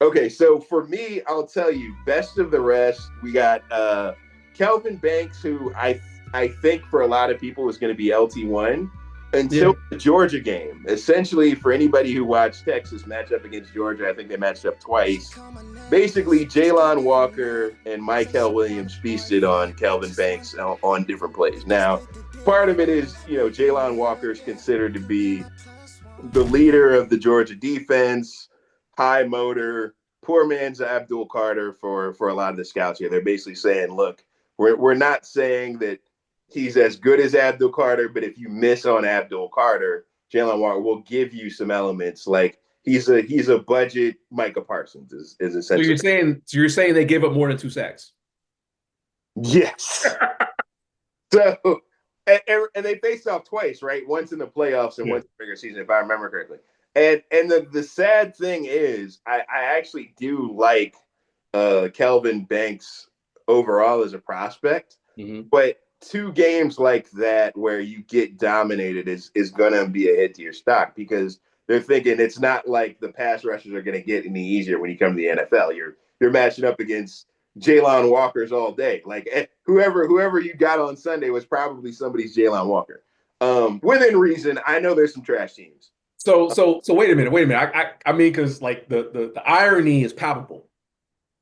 Okay, so for me, I'll tell you, best of the rest, we got Kelvin Banks, who I think for a lot of people is going to be LT1 Yeah. until the Georgia game. Essentially, for anybody who watched Texas match up against Georgia, I think they matched up twice. Basically, Jalon Walker and Michael Williams feasted on Kelvin Banks on different plays. Now, part of it is, Jalon Walker is considered to be the leader of the Georgia defense, high motor, poor man's Abdul Carter for a lot of the scouts here. They're basically saying, look, we're not saying that he's as good as Abdul Carter, but if you miss on Abdul Carter, Jalen Walker will give you some elements. Like he's a budget Micah Parsons is So essentially. you're saying they gave up more than 2 sacks? Yes. So and they faced off twice, right? Once in the playoffs and once in the regular season, if I remember correctly. And the sad thing is, I actually do like Kelvin Banks overall as a prospect, but 2 games like that where you get dominated is going to be a hit to your stock because they're thinking it's not like the pass rushers are going to get any easier when you come to the NFL. You're matching up against Jalon Walkers all day. Like whoever you got on Sunday was probably somebody's Jalon Walker. Within reason, I know there's some trash teams. So wait a minute. I mean, because like the irony is palpable.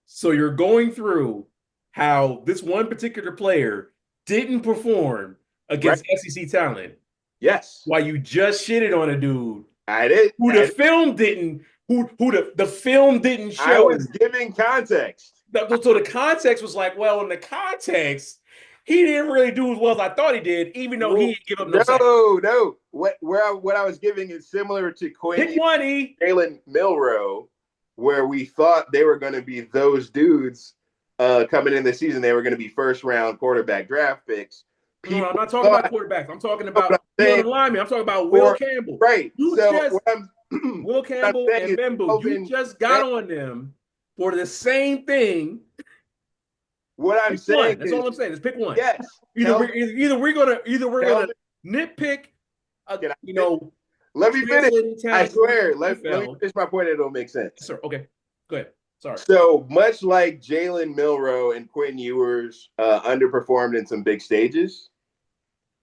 So you're going through how this one particular player didn't perform against Right? SEC talent, Yes, while you just shitted on a dude I did. who the film didn't the film didn't I show. was giving context. So the context was like, well, in the context, he didn't really do as well as I thought he did, even though he Well, didn't give up no sacks. no. What I was giving is similar to Pick Quinn one, E. Jalen Milroe, where we thought they were going to be those dudes coming in the season. They were going to be first round quarterback draft picks. No, I'm People not talking about thought, quarterbacks. I'm talking what I'm about saying, the lineman. I'm talking about Will or Campbell. right. You So just Will what I'm Campbell saying and is Bembo. You Kelvin just got Banks. on them for the same thing. What I'm Pick saying one. That's is all I'm saying. Is pick one. yes. Either we're gonna Kelvin, nitpick, can I let me finish. translating I talent swear. Let me NFL. finish my point. It'll make sense. Sir, okay, go ahead. Sorry. So much like Jalen Milroe and Quinn Ewers underperformed in some big stages,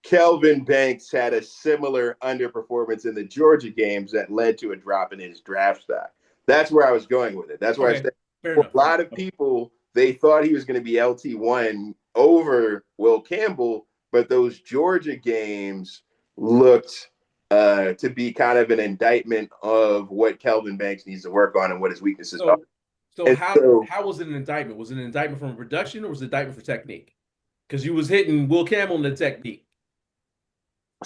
Kelvin Banks had a similar underperformance in the Georgia games that led to a drop in his draft stock. That's where I was going with it. That's where I said Fair for enough. a lot of people, they thought he was going to be LT1 over Will Campbell, but those Georgia games looked to be kind of an indictment of what Kelvin Banks needs to work on and what his weaknesses are. So And how was it an indictment? Was it an indictment from production or was it an indictment for technique? Because you was hitting Will Campbell in the technique.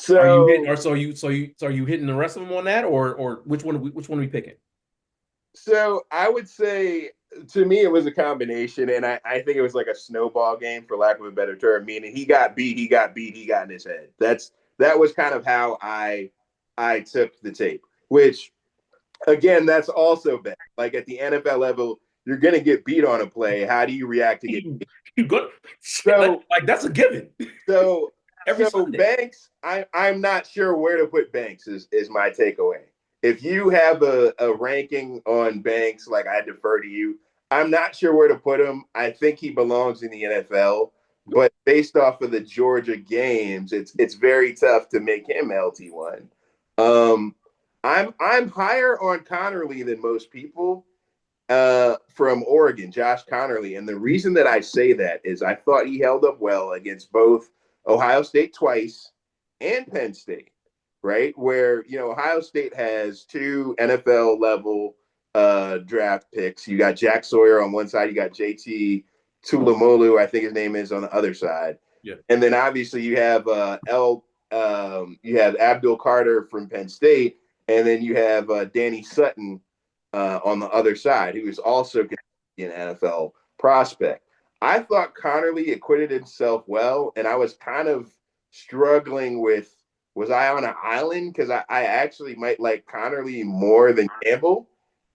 Are you hitting, or are you hitting the rest of them on that, or which one are we picking? So I would say to me it was a combination, and I think it was like a snowball game for lack of a better term, meaning he got beat, he got in his head. That was kind of how I took the tape, which again, that's also bad. Like at the NFL level, you're gonna get beat on a play. How do you react to get beat? You good? So like that's a given. So Every so Sunday. Banks, I'm not sure where to put Banks is my takeaway. If you have a ranking on Banks, like I defer to you. I'm not sure where to put him. I think he belongs in the NFL, but based off of the Georgia games, it's very tough to make him LT1. I'm higher on Connerly than most people from Oregon, Josh Connerly. And the reason that I say that is I thought he held up well against both Ohio State twice and Penn State, right? Where, Ohio State has 2 NFL level draft picks. You got Jack Sawyer on one side, you got JT Tulamolu, I think his name is, on the other side. Yeah. And then obviously you have you have Abdul Carter from Penn State, and then you have Danny Sutton on the other side, who is also an NFL prospect. I thought Connerly acquitted himself well, and I was kind of struggling with, was I on an island? Because I actually might like Connerly more than Campbell.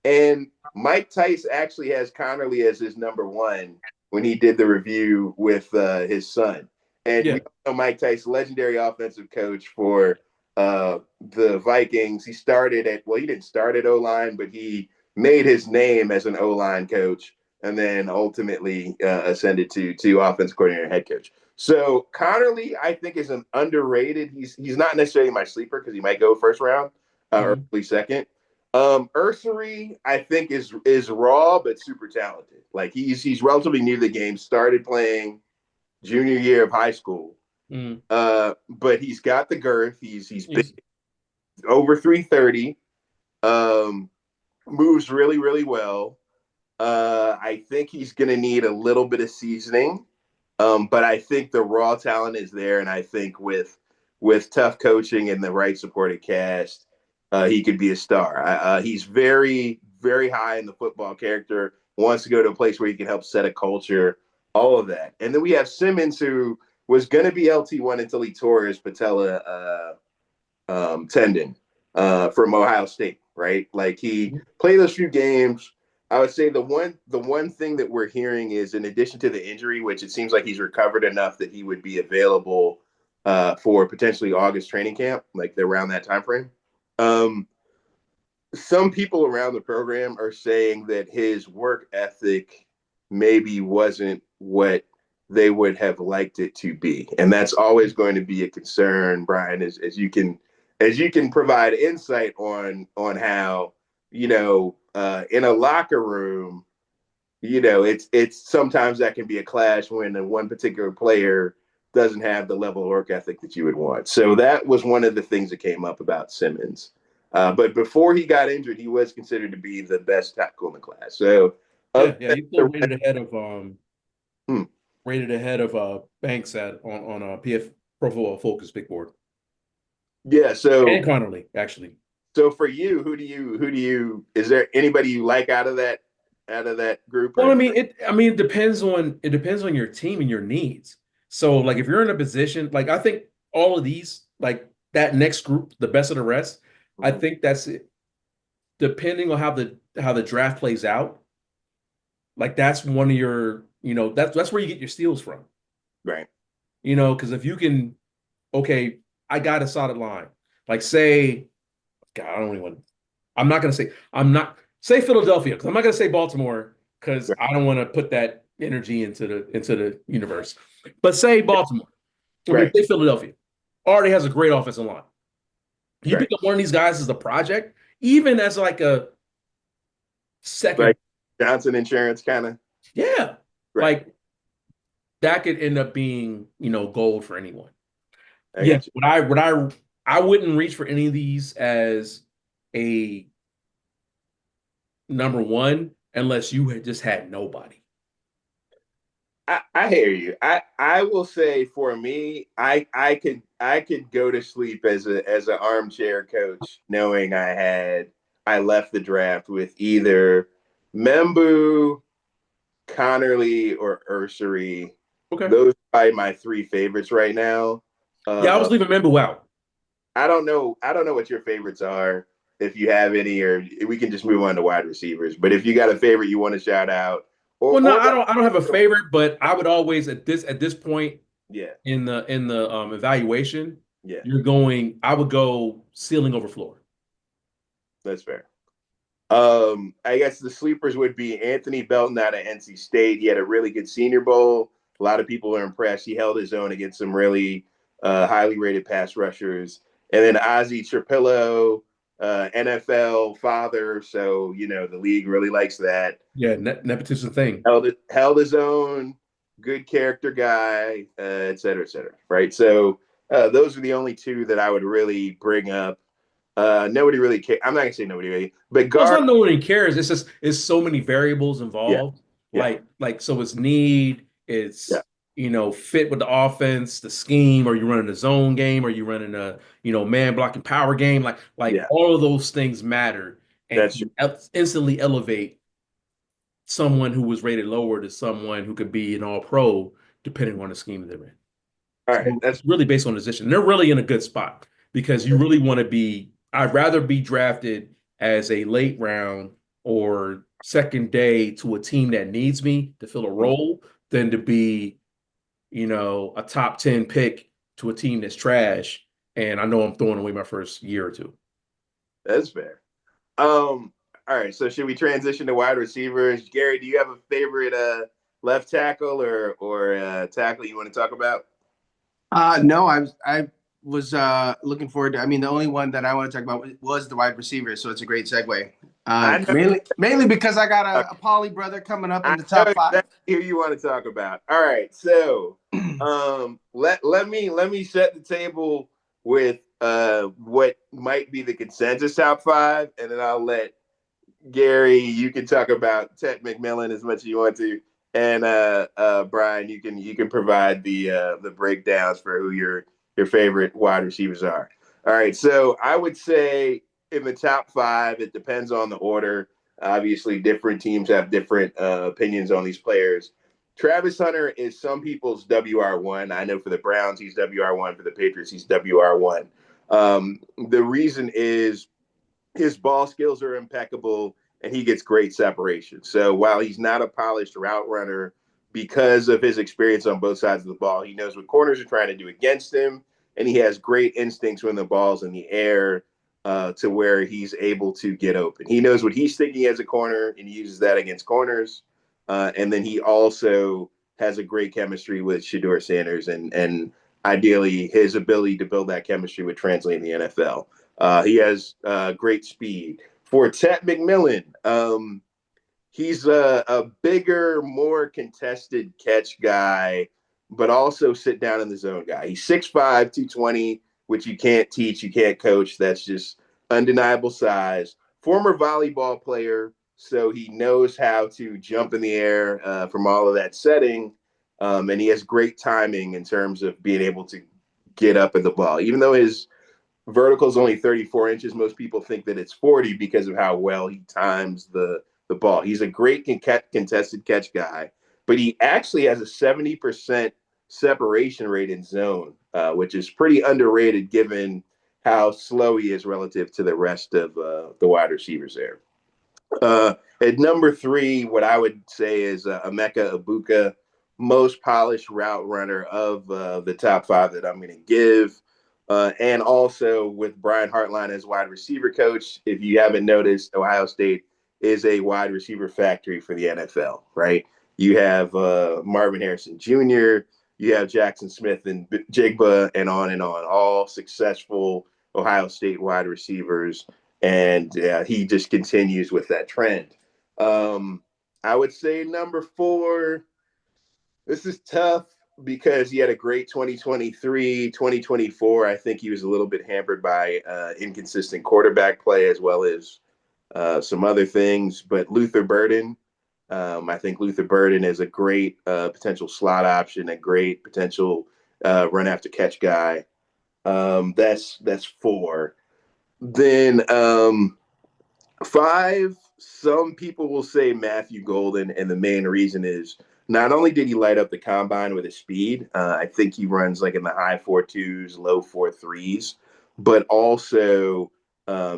And Mike Tice actually has Connerly as his #1 when he did the review with his son. And we know Mike Tice, legendary offensive coach for the Vikings. He didn't start at O-line, but he made his name as an O-line coach, and then ultimately ascended to offense coordinator and head coach. So Connerly, I think, is an underrated. He's not necessarily my sleeper because he might go first round or early second. Ursary, I think, is raw but super talented. Like he's relatively new to the game. Started playing junior year of high school, but he's got the girth. He's big, over 330. Moves really, really well. I think he's going to need a little bit of seasoning, but I think the raw talent is there, and I think with tough coaching and the right supporting cast, he could be a star. He's very, very high in the football character. Wants to go to a place where he can help set a culture, all of that. And then we have Simmons, who was going to be LT1 until he tore his patella tendon from Ohio State, right? Like he played those few games. I would say the one thing that we're hearing is, in addition to the injury, which it seems like he's recovered enough that he would be available for potentially August training camp, like around that time frame. Some people around the program are saying that his work ethic maybe wasn't what they would have liked it to be, and that's always going to be a concern, Brian, as you can provide insight on how, in a locker room, it's sometimes that can be a clash when one particular player doesn't have the level of work ethic that you would want. So that was one of the things that came up about Simmons. But before he got injured, he was considered to be the best tackle in the class. So he's still rated ahead of Banks on PF Pro Football Focus big board. Yeah, so and Connerly, actually. So for you, who do you is there anybody you like out of that group? Well, it depends on your team and your needs. So like if you're in a position, like I think all of these, like that next group, the best of the rest, I think that's it. Depending on how the draft plays out, like that's one of your, that's where you get your steals from. Right. Because if you can, okay, I got a solid line. Like say, God, I'm not say Philadelphia, because I'm not gonna say Baltimore, because I don't want to put that energy into the universe. But say Baltimore. Right. Say Philadelphia. Already has a great offensive line. You pick up one of these guys as a project, even as like a second, like Johnson Insurance kind of. Yeah. Right. Like that could end up being, gold for anyone. Yeah. I wouldn't reach for any of these as a number one unless you had just had nobody. I hear you. I will say for me, I could go to sleep as an armchair coach knowing I left the draft with either Membu, Connerly, or Ursary. Okay. Those are probably my three favorites right now. I was leaving Membu out. I don't know what your favorites are, if you have any, or we can just move on to wide receivers. But if you got a favorite you want to shout out, I don't have a favorite, but I would always at this point, in the evaluation, I would go ceiling over floor. That's fair. I guess the sleepers would be Anthony Belton out of NC State. He had a really good Senior Bowl. A lot of people are impressed. He held his own against some really highly rated pass rushers. And then Ozzie Trapillo, NFL father. So, the league really likes that. Yeah, nepotism thing. Held his own, good character guy, et cetera, right? So those are the only two that I would really bring up. Nobody really cares. I'm not gonna say nobody really, but it's not nobody cares. It's just it's so many variables involved. Yeah. Like so it's need, it's fit with the offense, the scheme. Are you running a zone game? Are you running a man blocking power game? Like all of those things matter and instantly elevate someone who was rated lower to someone who could be an all-pro depending on the scheme they're in. All right, so that's really based on the position. They're really in a good spot because you really want to be. I'd rather be drafted as a late round or second day to a team that needs me to fill a role than to be, a top 10 pick to a team that's trash. And I know I'm throwing away my first year or two. That's fair. All right. So should we transition to wide receivers? Gary, do you have a favorite left tackle or tackle you want to talk about? No, I was looking forward to. I mean, the only one that I want to talk about was the wide receiver, so it's a great segue. Mainly because I got a Poly brother coming up in the top five. Exactly who you want to talk about. All right, so let me set the table with what might be the consensus top five, and then I'll let Gary, you can talk about Ted McMillan as much as you want to, and Brian, you can provide the breakdowns for who your favorite wide receivers are. All right, so I would say in the top five, it depends on the order. Obviously, different teams have different opinions on these players. Travis Hunter is some people's WR1. I know for the Browns, he's WR1. For the Patriots, he's WR1. The reason is his ball skills are impeccable and he gets great separation. So while he's not a polished route runner, because of his experience on both sides of the ball, he knows what corners are trying to do against him, and he has great instincts when the ball's in the air to where he's able to get open. He knows what he's thinking as a corner, and he uses that against corners. And then he also has a great chemistry with Shedeur Sanders, and ideally his ability to build that chemistry would translate in the NFL. He has great speed. For Ted McMillan, he's a bigger, more contested catch guy, but also sit down in the zone guy. He's 6'5", 220, which you can't teach, you can't coach. That's just undeniable size. Former volleyball player, so he knows how to jump in the air from all of that setting. And he has great timing in terms of being able to get up at the ball. Even though his vertical is only 34 inches, most people think that it's 40 because of how well he times the ball. He's a great contested catch guy, but he actually has a 70% separation rate in zone, which is pretty underrated given how slow he is relative to the rest of the wide receivers there. At number three, what I would say is Emeka Egbuka, most polished route runner of the top five that I'm going to give. And also with Brian Hartline as wide receiver coach, if you haven't noticed, Ohio State is a wide receiver factory for the NFL, right? You have Marvin Harrison Jr., you have Jackson Smith and Jigba, and on, all successful Ohio State wide receivers. And he just continues with that trend. I would say number four, this is tough because he had a great 2023, 2024. I think he was a little bit hampered by inconsistent quarterback play as well as some other things. But Luther Burden, I think Luther Burden is a great potential slot option, a great potential run after catch guy. That's four. Then five, some people will say Matthew Golden, and the main reason is not only did he light up the combine with his speed, I think he runs like in the high 4.2s, low 4.3s, but also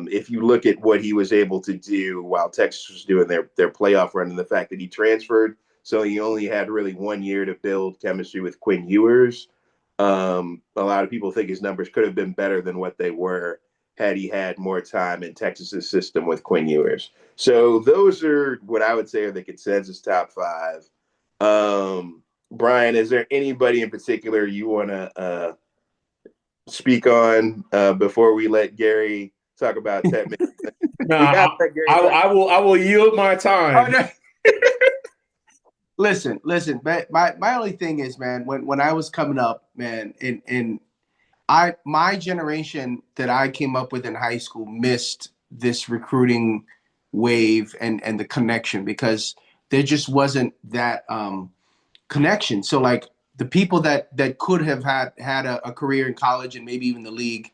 if you look at what he was able to do while Texas was doing their playoff run, and the fact that he transferred, so he only had really 1 year to build chemistry with Quinn Ewers. A lot of people think his numbers could have been better than what they were had he had more time in Texas's system with Quinn Ewers. So those are what I would say are the consensus top five. Brian, is there anybody in particular you want to speak on before we let Gary talk about Ted? I will yield my time. Oh, no. Listen. My only thing is, man, when I was coming up, man, my generation that I came up with in high school missed this recruiting wave and the connection because there just wasn't that connection. So like the people that could have had a career in college and maybe even the league,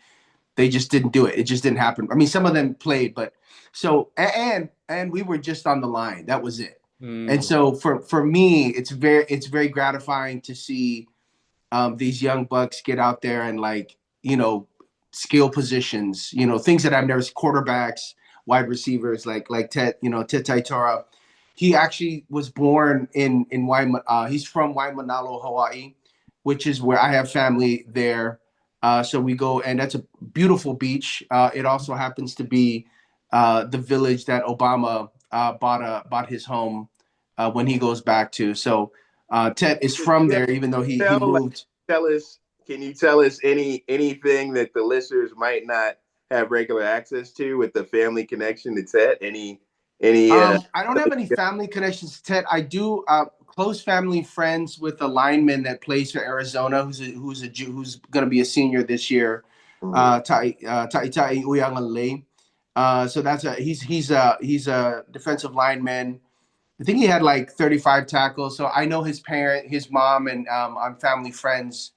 they just didn't do it. It just didn't happen. I mean, some of them played, but so and we were just on the line. That was it. And so for me, it's very gratifying to see these young bucks get out there and skill positions, things that I've never seen, quarterbacks, wide receivers, like Ted, Ted Taitora. He actually was born in he's from Waimanalo, Hawaii, which is where I have family there. So we go, and that's a beautiful beach. It also happens to be the village that Obama bought his home when he goes back to. So Ted is from there, even though he moved. Can you tell us anything that the listeners might not have regular access to with the family connection to Ted? I don't have any family connections to Ted. I do close family friends with a lineman that plays for Arizona, who's going to be a senior this year. Tai Uyangalei. So he's a defensive lineman. I think he had like 35 tackles. So I know his mom, and I'm family friends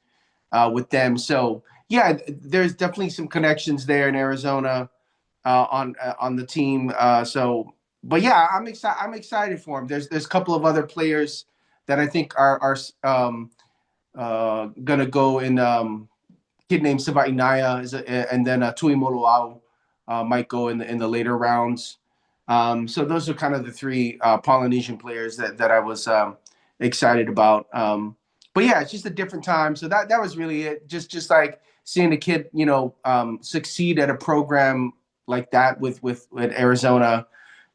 with them. So yeah, there's definitely some connections there in Arizona on the team. But yeah, I'm excited for him. There's a couple of other players that I think are gonna go in. Kid named Siva Inaya and then Tui Moluau might go in the later rounds. So those are kind of the three Polynesian players that I was excited about. But yeah, it's just a different time. So that was really it. Just like seeing a kid, succeed at a program like that with Arizona,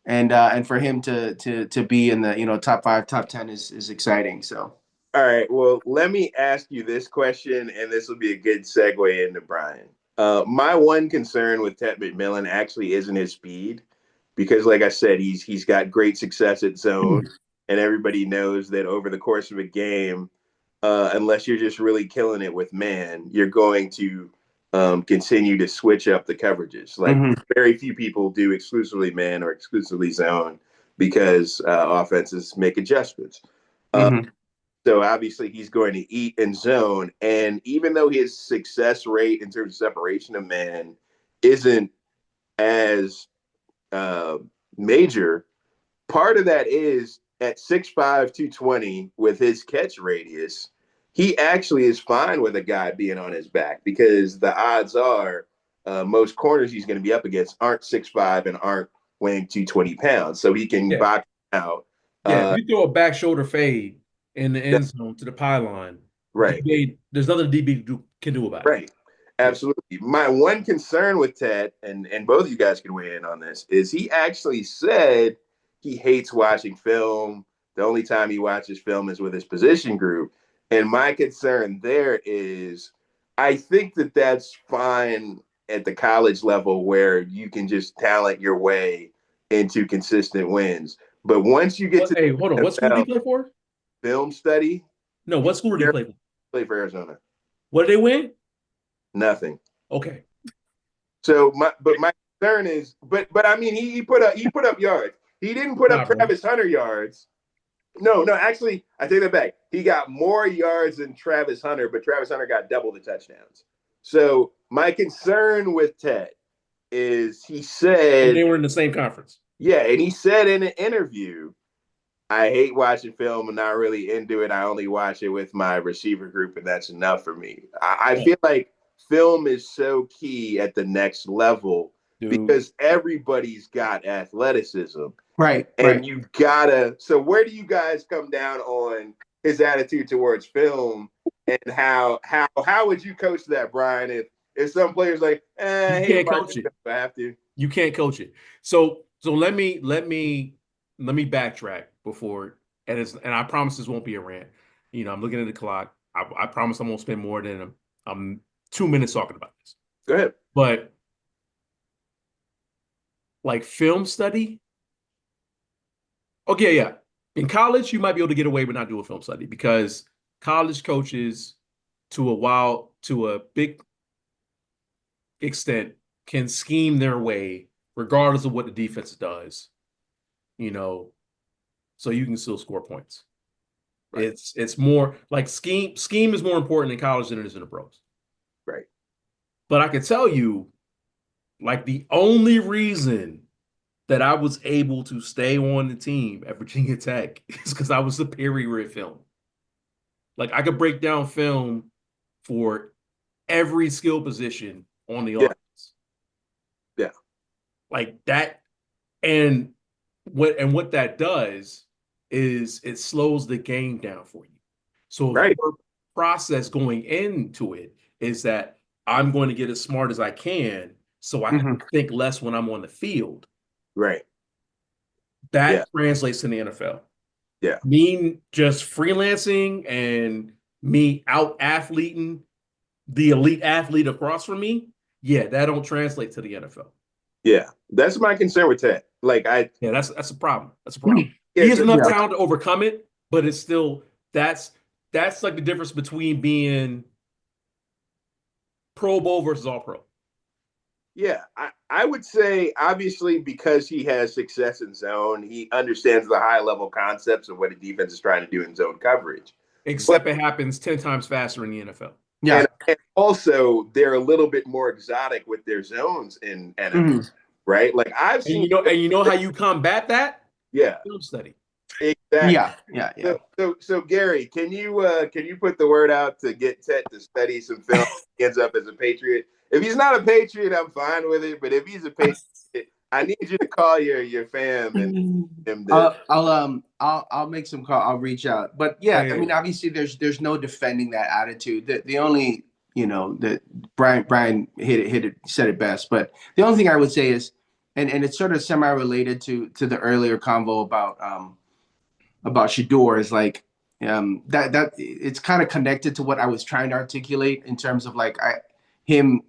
and for him to be in the top 5, top 10 is exciting. So. All right. Well, let me ask you this question, and this will be a good segue into Brian. My one concern with Ted McMillan actually isn't his speed, because, like I said, he's got great success at zone, and everybody knows that over the course of a game, unless you're just really killing it with man, you're going to continue to switch up the coverages. Like very few people do exclusively man or exclusively zone because offenses make adjustments. So obviously he's going to eat in zone. And even though his success rate in terms of separation of man isn't as major, part of that is at 6'5", 220 with his catch radius, he actually is fine with a guy being on his back, because the odds are most corners he's going to be up against aren't 6'5" and aren't weighing 220 pounds. So he can box out. If you throw a back shoulder fade in the end zone to the pylon, right? There's nothing DB can do about it. Right. Absolutely. My one concern with Ted, and both of you guys can weigh in on this, is he actually said he hates watching film. The only time he watches film is with his position group. And my concern there is, I think that that's fine at the college level, where you can just talent your way into consistent wins. But once you get hey, hold on, what school did he play for? Film study. No, what school did he play for? Play for Arizona. What did they win? Nothing. Okay. So my concern is, but I mean, he put up yards. He didn't put up Travis Hunter yards. No, actually, I take that back. He got more yards than Travis Hunter, but Travis Hunter got double the touchdowns. So my concern with Ted is, he said, and they were in the same conference. Yeah, and he said in an interview, I hate watching film and not really into it. I only watch it with my receiver group, and that's enough for me. I feel like film is so key at the next level, because everybody's got athleticism. Right. And you gotta, so where do you guys come down on his attitude towards film, and how would you coach that, Brian, if some players like, you can't coach it. I have to. You can't coach it. So let me backtrack before, and I promise this won't be a rant. I'm looking at the clock. I promise I won't spend more than 2 minutes talking about this. Go ahead. But like film study. Okay, yeah. In college, you might be able to get away with not doing film study, because college coaches, to a big extent, can scheme their way regardless of what the defense does. So you can still score points. Right. It's more like scheme is more important in college than it is in the pros. Right. But I can tell you, like, the only reason that I was able to stay on the team at Virginia Tech is because I was superior at film. Like, I could break down film for every skill position on the offense. Yeah. Like that. And what that does is it slows the game down for you. So your process going into it is that I'm going to get as smart as I can, so I can think less when I'm on the field. Right. That translates to the NFL. Yeah. Me just freelancing and me out athleting the elite athlete across from me, yeah, that don't translate to the NFL. Yeah, that's my concern with Ted. Yeah, that's a problem. That's a problem. Yeah, He has enough talent to overcome it, but it's still that's like the difference between being Pro Bowl versus All Pro. Yeah, I would say obviously because he has success in zone, he understands the high level concepts of what a defense is trying to do in zone coverage. Except it happens 10 times faster in the NFL. Yeah. And also they're a little bit more exotic with their zones in NFL, right? Like I've seen you know how you combat that? Yeah. Film study. Exactly. Yeah. So Gary, can you put the word out to get Ted to study some film? He ends up as a Patriot. If he's not a Patriot, I'm fine with it. But if he's a Patriot, I need you to call your fam and him. I'll make some call. I'll reach out. But yeah, I mean, obviously, there's no defending that attitude. The only that Brian said it best. But the only thing I would say is, and it's sort of semi-related to the earlier convo about Shedeur is like that it's kind of connected to what I was trying to articulate in terms of like him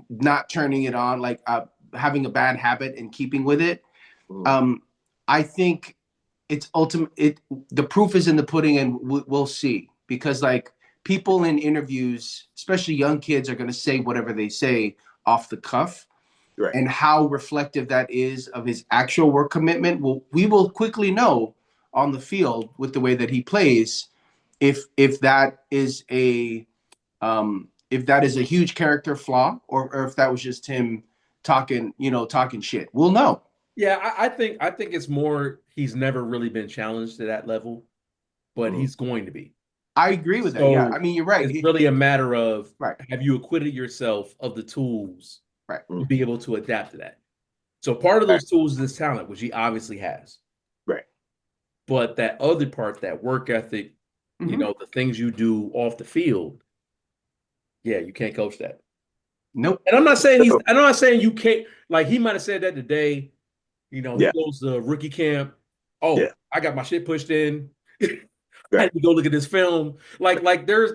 not turning it on, like having a bad habit and keeping with it. I think it's the proof is in the pudding, and we'll see, because like people in interviews, especially young kids, are going to say whatever they say off the cuff. Right. And how reflective that is of his actual work commitment, we will quickly know on the field with the way that he plays if that is a huge character flaw or if that was just him talking shit. We'll know. Yeah, I think it's more he's never really been challenged to that level, but he's going to be. I agree with that. Yeah, I mean, you're right. It's really a matter of have you acquitted yourself of the tools to be able to adapt to that. So part of those tools is this talent, which he obviously has. Right. But that other part, that work ethic, the things you do off the field, yeah, you can't coach that. Nope. And I'm not saying you can't. Like he might have said that today. He goes to rookie camp. Oh, I got my shit pushed in. I had to go look at this film. Like there's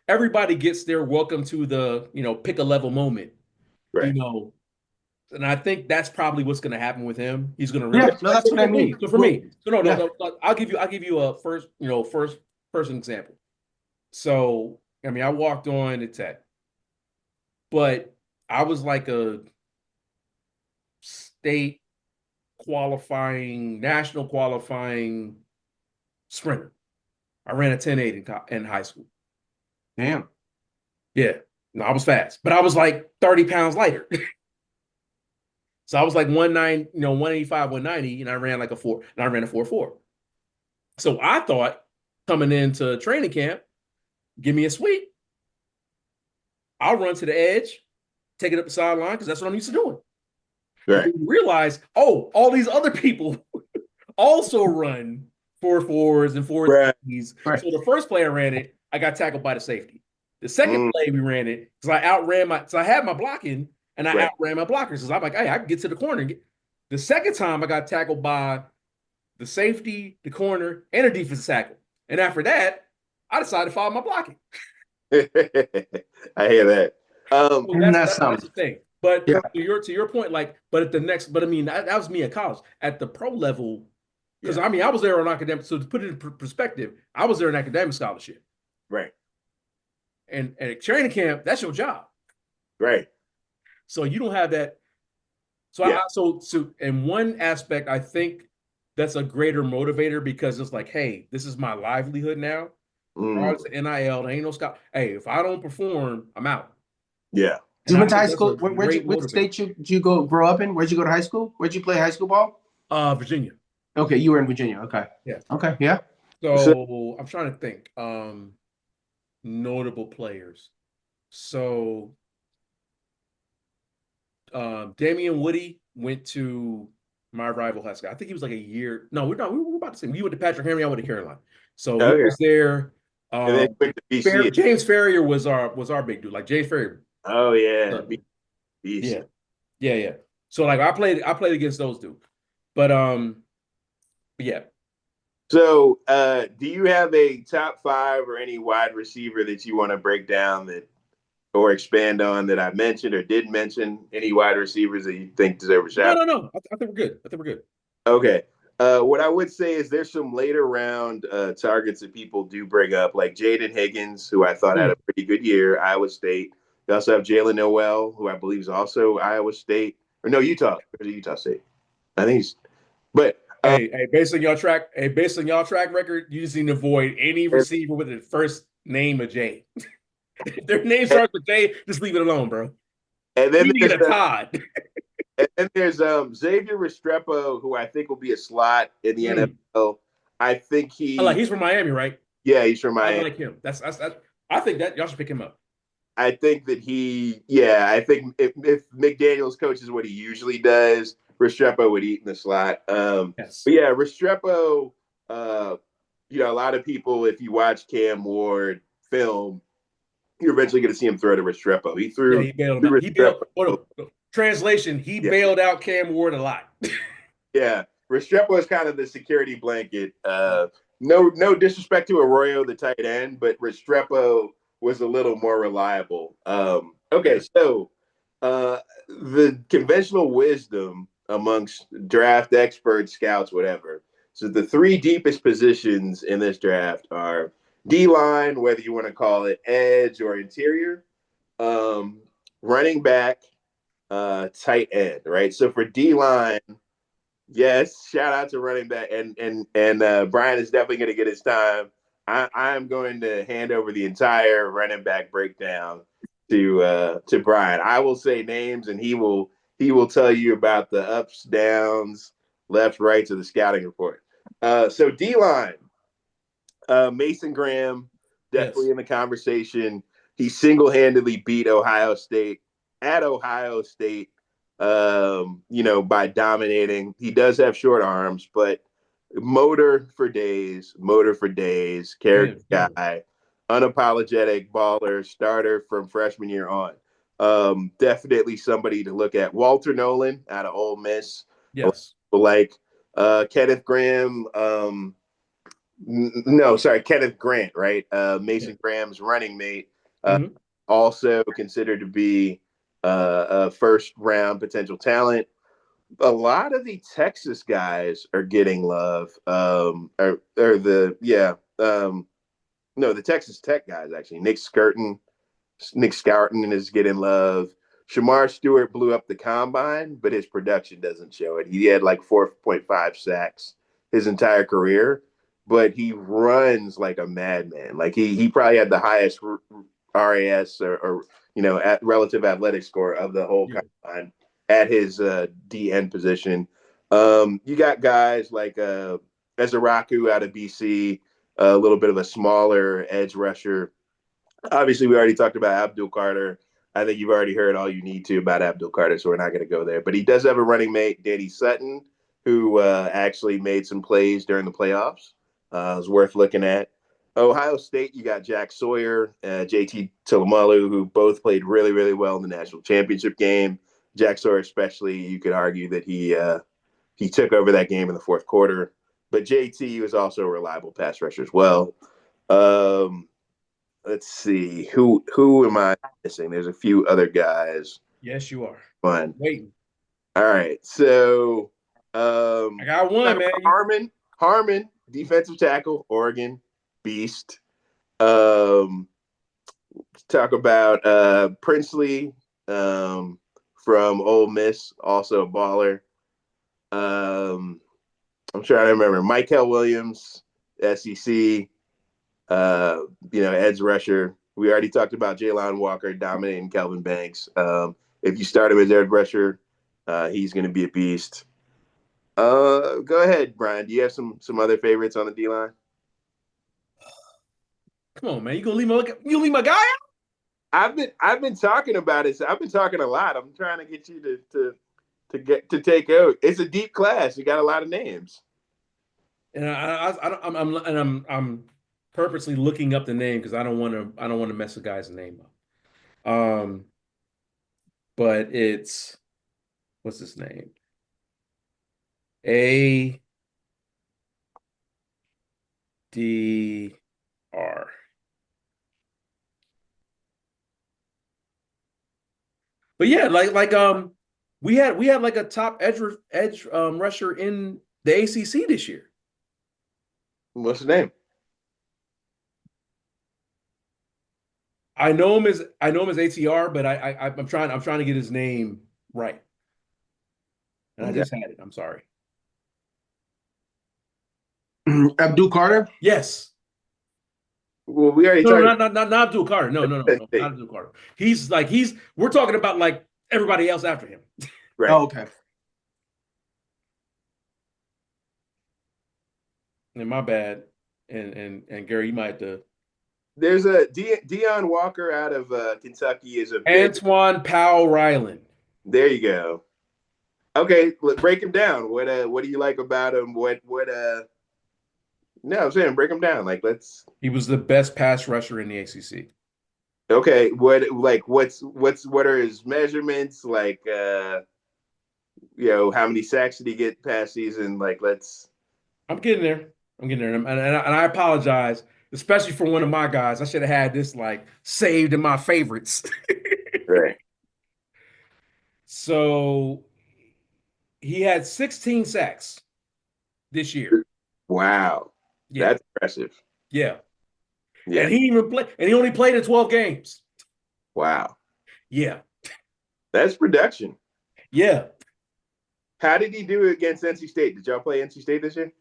everybody gets their welcome to the pick a level moment. Right. And I think that's probably what's going to happen with him. He's going to realize. No, that's what I mean. So for me, no. I'll give you a first person example. So I mean, I walked on at Tech, but I was like a state qualifying, national qualifying sprinter. I ran a 10.8 in high school. Damn. Yeah. No, I was fast, but I was like 30 pounds lighter. So I was like 185, 190, and I ran like a 4.4. So I thought coming into training camp, give me a sweep. I'll run to the edge, take it up the sideline, because that's what I'm used to doing. Right. And realize, all these other people also run 4.4s and 4.3s. Right. So the first play I ran it, I got tackled by the safety. The second play we ran it, because I had my blocking, and I outran my blockers. So I'm like, hey, I can get to the corner. The second time I got tackled by the safety, the corner, and a defensive tackle. And after that, I decided to follow my blocking. I hear that. That's the thing. But to your point, like, but I mean, that was me at college. At the pro level, because I mean, I was there on academic. So to put it in perspective, I was there in academic scholarship. Right. And at training camp, that's your job. Right. So you don't have that. So so in one aspect, I think that's a greater motivator, because it's like, hey, this is my livelihood now. It's NIL, there ain't no scholarship. Hey, if I don't perform, I'm out. Yeah. You went to high school. Which state did you grow up in? Where'd you go to high school? Where'd you play high school ball? Virginia. Okay, you were in Virginia. Okay. Yeah. Okay. Yeah. So I'm trying to think. Notable players. So Damian Woody went to my rival high school. I think he was like a year. No, we were about the same. You went to Patrick Henry, I went to Carolina. So he was there. James Ferrier was our big dude. Like James Ferrier. Oh yeah. Yeah. So like I played against those two. But yeah. So do you have a top 5 or any wide receiver that you want to break down that or expand on that I mentioned or didn't mention? Any wide receivers that you think deserve a shout? No. I think we're good. I think we're good. Okay. What I would say is there's some later round targets that people do bring up, like Jaden Higgins, who I thought had a pretty good year, Iowa State. You also have Jalen Noel, who I believe is also Iowa State. Or no, Utah. Or Utah State. I think he's but based on y'all track record, you just need to avoid any receiver with the first name of J. If their name starts with J, just leave it alone, bro. And then you need to get a Todd. And then there's Xavier Restrepo, who I think will be a slot in the NFL. I think he's from Miami, right? Yeah, he's from Miami. I like him. I think that y'all should pick him up. I think that I think if McDaniels coaches what he usually does, Restrepo would eat in the slot. Yes. But yeah, Restrepo, a lot of people, if you watch Cam Ward film, you're eventually going to see him throw to Restrepo. He threw. Yeah, he bailed. Translation: he bailed out Cam Ward a lot. Yeah, Restrepo is kind of the security blanket. No disrespect to Arroyo, the tight end, but Restrepo was a little more reliable. Okay, so the conventional wisdom amongst draft experts, scouts, whatever. So the 3 deepest positions in this draft are D-line, whether you want to call it edge or interior, running back, tight end, right? So for D-line, yes, shout out to running back, and Brian is definitely going to get his time. I'm going to hand over the entire running back breakdown to Brian. I will say names, and he will tell you about the ups, downs, left, rights of the scouting report. So D line, Mason Graham definitely in the conversation. He single-handedly beat Ohio State at Ohio State. By dominating. He does have short arms, but motor for days, character guy, unapologetic baller, starter from freshman year on. Definitely somebody to look at. Walter Nolan out of Ole Miss. Yes. Like Kenneth Graham. Kenneth Grant, right? Mason Graham's running mate. Also considered to be a first round potential talent. A lot of the Texas guys are getting love. The Texas Tech guys actually. Nick Skirton is getting love. Shamar Stewart blew up the combine, but his production doesn't show it. He had like 4.5 sacks his entire career, but he runs like a madman. Like he probably had the highest RAS or at relative athletic score of the whole combine at his DN position. You got guys like Ezaraku out of BC, a little bit of a smaller edge rusher. Obviously, we already talked about Abdul Carter. I think you've already heard all you need to about Abdul Carter, so we're not going to go there. But he does have a running mate, Danny Sutton, who actually made some plays during the playoffs. It was worth looking at. Ohio State, you got Jack Sawyer, JT Tilumalu, who both played really, really well in the national championship game. Jack Sawyer, especially, you could argue that he took over that game in the fourth quarter. But JT was also a reliable pass rusher as well. Let's see. Who am I missing? There's a few other guys. Yes, you are. Fun. Waiting. All right. So I got one, man. Harmon, defensive tackle, Oregon, beast. Talk about Princely from Ole Miss, also a baller. I'm trying to remember. Michael Williams, SEC. Edge rusher. We already talked about Jalen Walker dominating Kelvin Banks. If you start him as edge rusher, he's going to be a beast. Go ahead, Brian. Do you have some other favorites on the D line? Come on, man. You leave my guy out? I've been talking about it. So I've been talking a lot. I'm trying to get you to take out. It's a deep class. You got a lot of names. And I'm purposely looking up the name because I don't want to mess the guy's name up. But it's what's his name? ADR. But yeah, we had like a top edge rusher in the ACC this year. What's his name? I know him as ATR, but I'm trying to get his name right. And I just had it. I'm sorry. Abdul Carter? Yes. Well, we already No, talked. not Abdul Carter. No, not Abdul Carter. We're talking about like everybody else after him. Right. Oh, okay. And my bad. And Gary, you might have to. There's a Deion Walker out of Kentucky is a big. Antoine Powell Ryland. There you go. Okay, break him down. What do you like about him? No, I'm saying break him down. Like He was the best pass rusher in the ACC. Okay, what are his measurements? Like how many sacks did he get past season? Like I'm getting there. And I apologize, especially for one of my guys. I should have had this like saved in my favorites. Right. So he had 16 sacks this year. Wow. Yeah. That's impressive. Yeah. And he only played in 12 games. Wow. Yeah. That's production. Yeah. How did he do against NC State? Did y'all play NC State this year?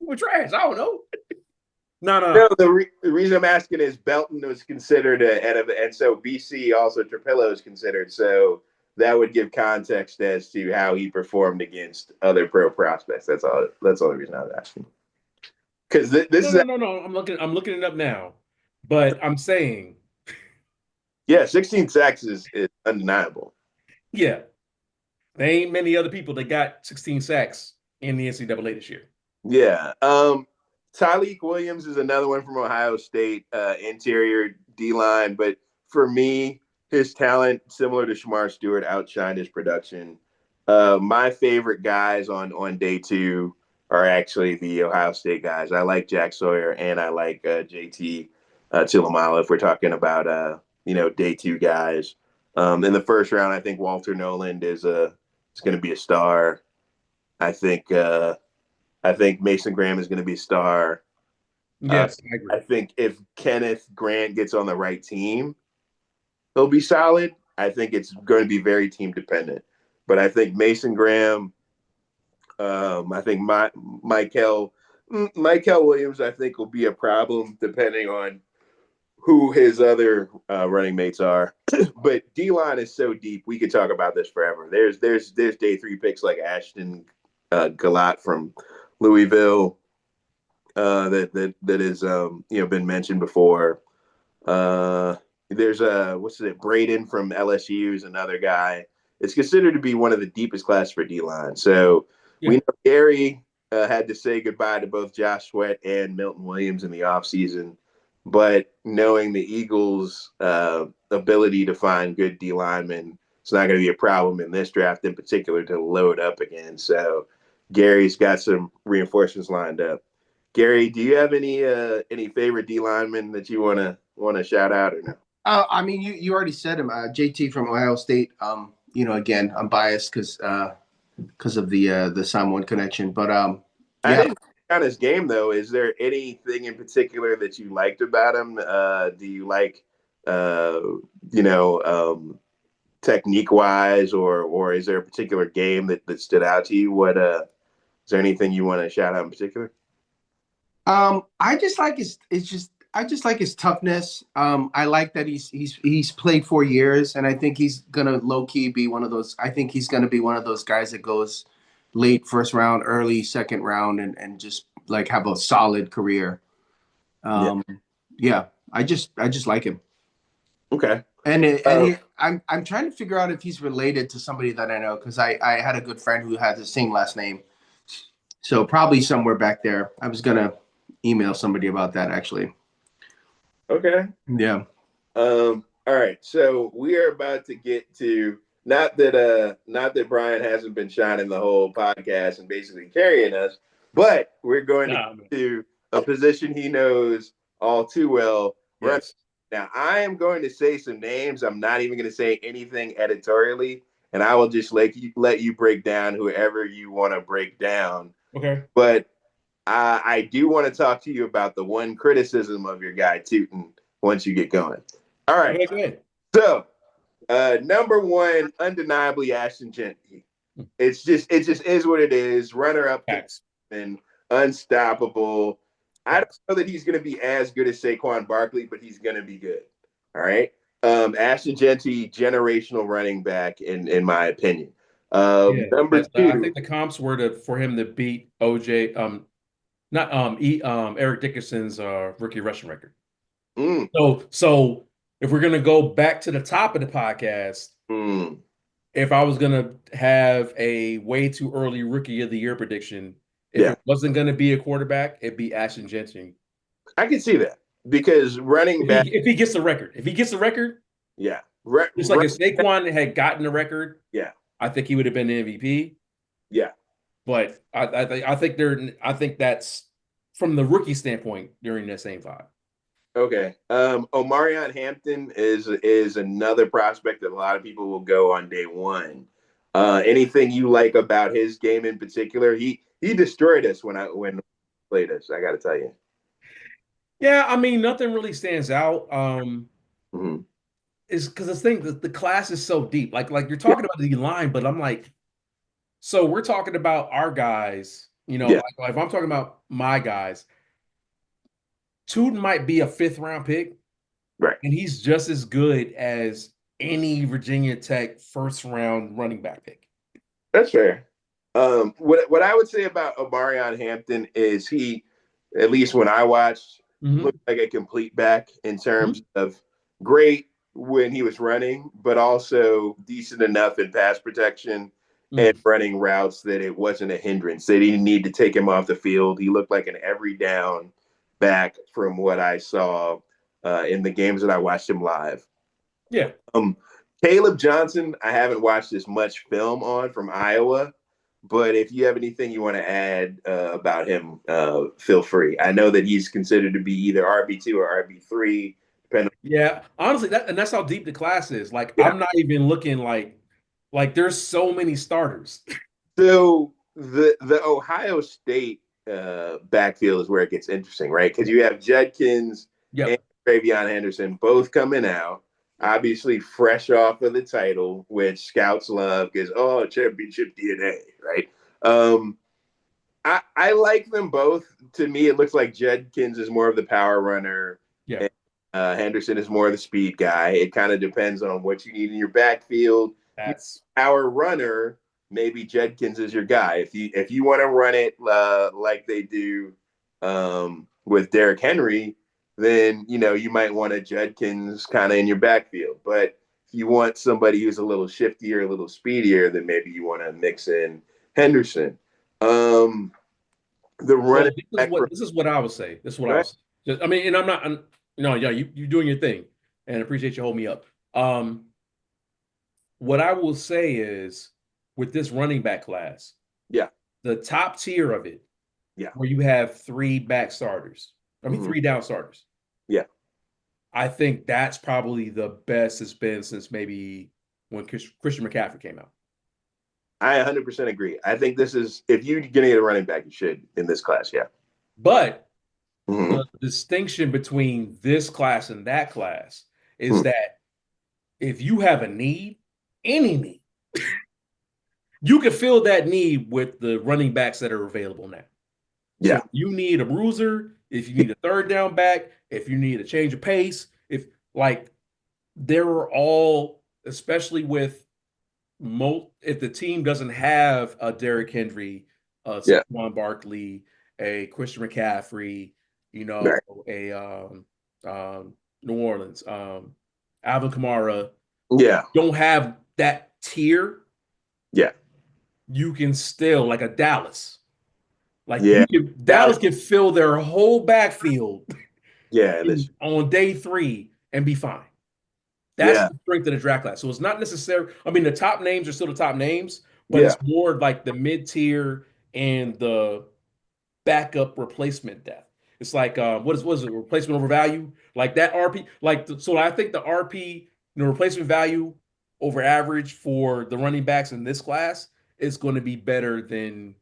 We're trash. I don't know. No. The reason I'm asking is Belton was considered and so BC also Trapillo is considered. So that would give context as to how he performed against other pro prospects. That's all. That's the only reason I was asking. Because no. I'm looking it up now, but I'm saying. Yeah, 16 sacks is undeniable. Yeah. There ain't many other people that got 16 sacks in the NCAA this year. Yeah. Tyleik Williams is another one from Ohio State, interior D-line. But for me, his talent, similar to Shamar Stewart, outshined his production. My favorite guys on day two are actually the Ohio State guys. I like Jack Sawyer and I like JT Tuilamala if we're talking about, day two guys. In the first round, I think Walter Noland is going to be a star. I think Mason Graham is going to be a star. Yes, I agree. I think if Kenneth Grant gets on the right team, he'll be solid. I think it's going to be very team dependent. But I think Mason Graham, I think Michael Williams, I think will be a problem depending on who his other running mates are. But D-line is so deep. We could talk about this forever. There's day three picks like Ashton Galat from Louisville that is been mentioned before. There's Braden from LSU is another guy. It's considered to be one of the deepest classes for D-line. So we know Gary had to say goodbye to both Josh Sweat and Milton Williams in the offseason. But knowing the Eagles' ability to find good D linemen, it's not going to be a problem in this draft in particular to load up again. So Gary's got some reinforcements lined up. Gary, do you have any favorite D linemen that you want to shout out or no? I mean, you already said him, JT from Ohio State. Again, I'm biased because of the Samoan connection, but I didn't on his game though. Is there anything in particular that you liked about him? Do you like technique wise, or is there a particular game that stood out to you? What is there anything you want to shout out in particular? I just like his toughness. I like that he's played 4 years, and I think he's gonna low key be one of those. I think he's gonna be one of those guys that goes late first round, early second round, and just like have a solid career. I just like him. Okay. I'm trying to figure out if he's related to somebody that I know because I had a good friend who had the same last name. So probably somewhere back there. I was gonna email somebody about that actually. Okay. Yeah. All right. So we are about to get to not that Brian hasn't been shining the whole podcast and basically carrying us, but we're going to get to a position he knows all too well. Yes. Now, I am going to say some names. I'm not even going to say anything editorially, and I will just let you break down whoever you want to break down. Okay. But I do want to talk to you about the one criticism of your guy Tootin once you get going. All right. Okay. So, number one, undeniably Ashton Genty. It just is what it is. Runner up and unstoppable. I don't know that he's going to be as good as Saquon Barkley, but he's going to be good. All right. Ashton Genty, generational running back, in my opinion. Number two, I think the comps were for him to beat OJ. Eric Dickerson's rookie rushing record. So if we're gonna go back to the top of the podcast, if I was gonna have a way too early rookie of the year prediction, if it wasn't gonna be a quarterback, it'd be Ashton Genty. I can see that because running back, if he gets the record, yeah, just like if Saquon had gotten the record, I think he would have been the MVP. Yeah, but I think that's from the rookie standpoint during that same vibe. Okay. Omarion Hampton is another prospect that a lot of people will go on day one. Anything you like about his game in particular? He destroyed us when he played us, I got to tell you. Yeah, I mean, nothing really stands out. Is because the class is so deep. Like you're talking about the line, but I'm like, so we're talking about our guys. Like if I'm talking about my guys, Tootin might be a 5th round pick, right? And he's just as good as any Virginia Tech 1st round running back pick. That's fair. What I would say about Omarion Hampton is he, at least when I watched, looked like a complete back in terms of great when he was running, but also decent enough in pass protection and running routes that it wasn't a hindrance. They didn't need to take him off the field. He looked like an every down back from what I saw in the games that I watched him live. Yeah. Caleb Johnson, I haven't watched as much film on from Iowa, but if you have anything you want to add about him, feel free. I know that he's considered to be either RB2 or RB3. Yeah, honestly, that's how deep the class is. Like, I'm not even looking like there's so many starters. So the Ohio State backfield is where it gets interesting, right? Because you have Judkins and Travion Henderson both coming out, obviously fresh off of the title, which scouts love because championship DNA, right? I like them both. To me, it looks like Judkins is more of the power runner. Yeah. And, Henderson is more of the speed guy. It kind of depends on what you need in your backfield. That's power runner. Maybe Judkins is your guy. If you want to run it like they do with Derrick Henry, then you might want a Judkins kind of in your backfield. But if you want somebody who's a little shiftier, a little speedier, then maybe you want to mix in Henderson. The running this is what I would say. This is what I was. I mean, and I'm not. You're doing your thing, and I appreciate you holding me up. What I will say is, with this running back class, the top tier of it, where you have 3 back starters, 3 down starters, I think that's probably the best it's been since maybe when Christian McCaffrey came out. I 100% agree. I think this is, if you're going to get a running back, you should in this class, But the distinction between this class and that class is that if you have a need, any need, you can fill that need with the running backs that are available now. So you need a bruiser, if you need a 3rd down back, if you need a change of pace, they're all, especially with if the team doesn't have a Derrick Henry, Saquon Barkley, a Christian McCaffrey, a New Orleans, Alvin Kamara, don't have that tier. You can still, like a Dallas. Dallas can fill their whole backfield on day 3 and be fine. That's the strength of the draft class. So it's not necessarily, I mean, the top names are still the top names, but it's more like the mid-tier and the backup replacement depth. It's like what is it? Replacement over value? Like that RP, so I think the RP, replacement value over average for the running backs in this class is going to be better than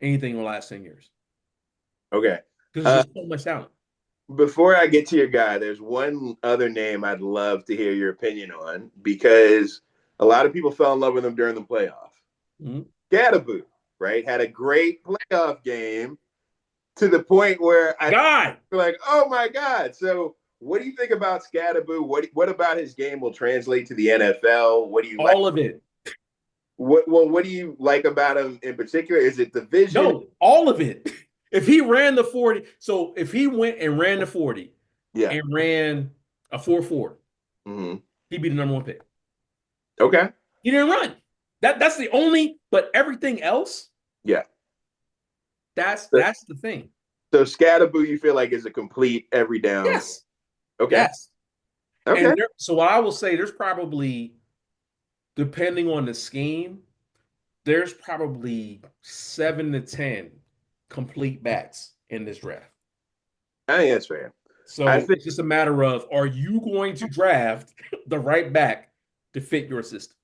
anything in the last 10 years. Okay. Because there's just so much talent. Before I get to your guy, there's one other name I'd love to hear your opinion on because a lot of people fell in love with him during the playoff. Scatterboo, right? Had a great playoff game to the point where I like, oh my God. So what do you think about Scatterboo? What about his game will translate to the NFL? What do you all of it? What do you like about him in particular? Is it the vision? No, all of it. If he ran the 40, so if he went and ran the 40 and ran a 4.4, he'd be the number one pick. Okay. He didn't run. That's the only, but everything else, that's the thing. So Scatterboo, you feel like is a complete every down? Yes. Okay. Yes. Okay. And so I will say there's probably, depending on the scheme, there's probably 7 to 10 complete backs in this draft. I think that's fair. So it's just a matter of, are you going to draft the right back to fit your system?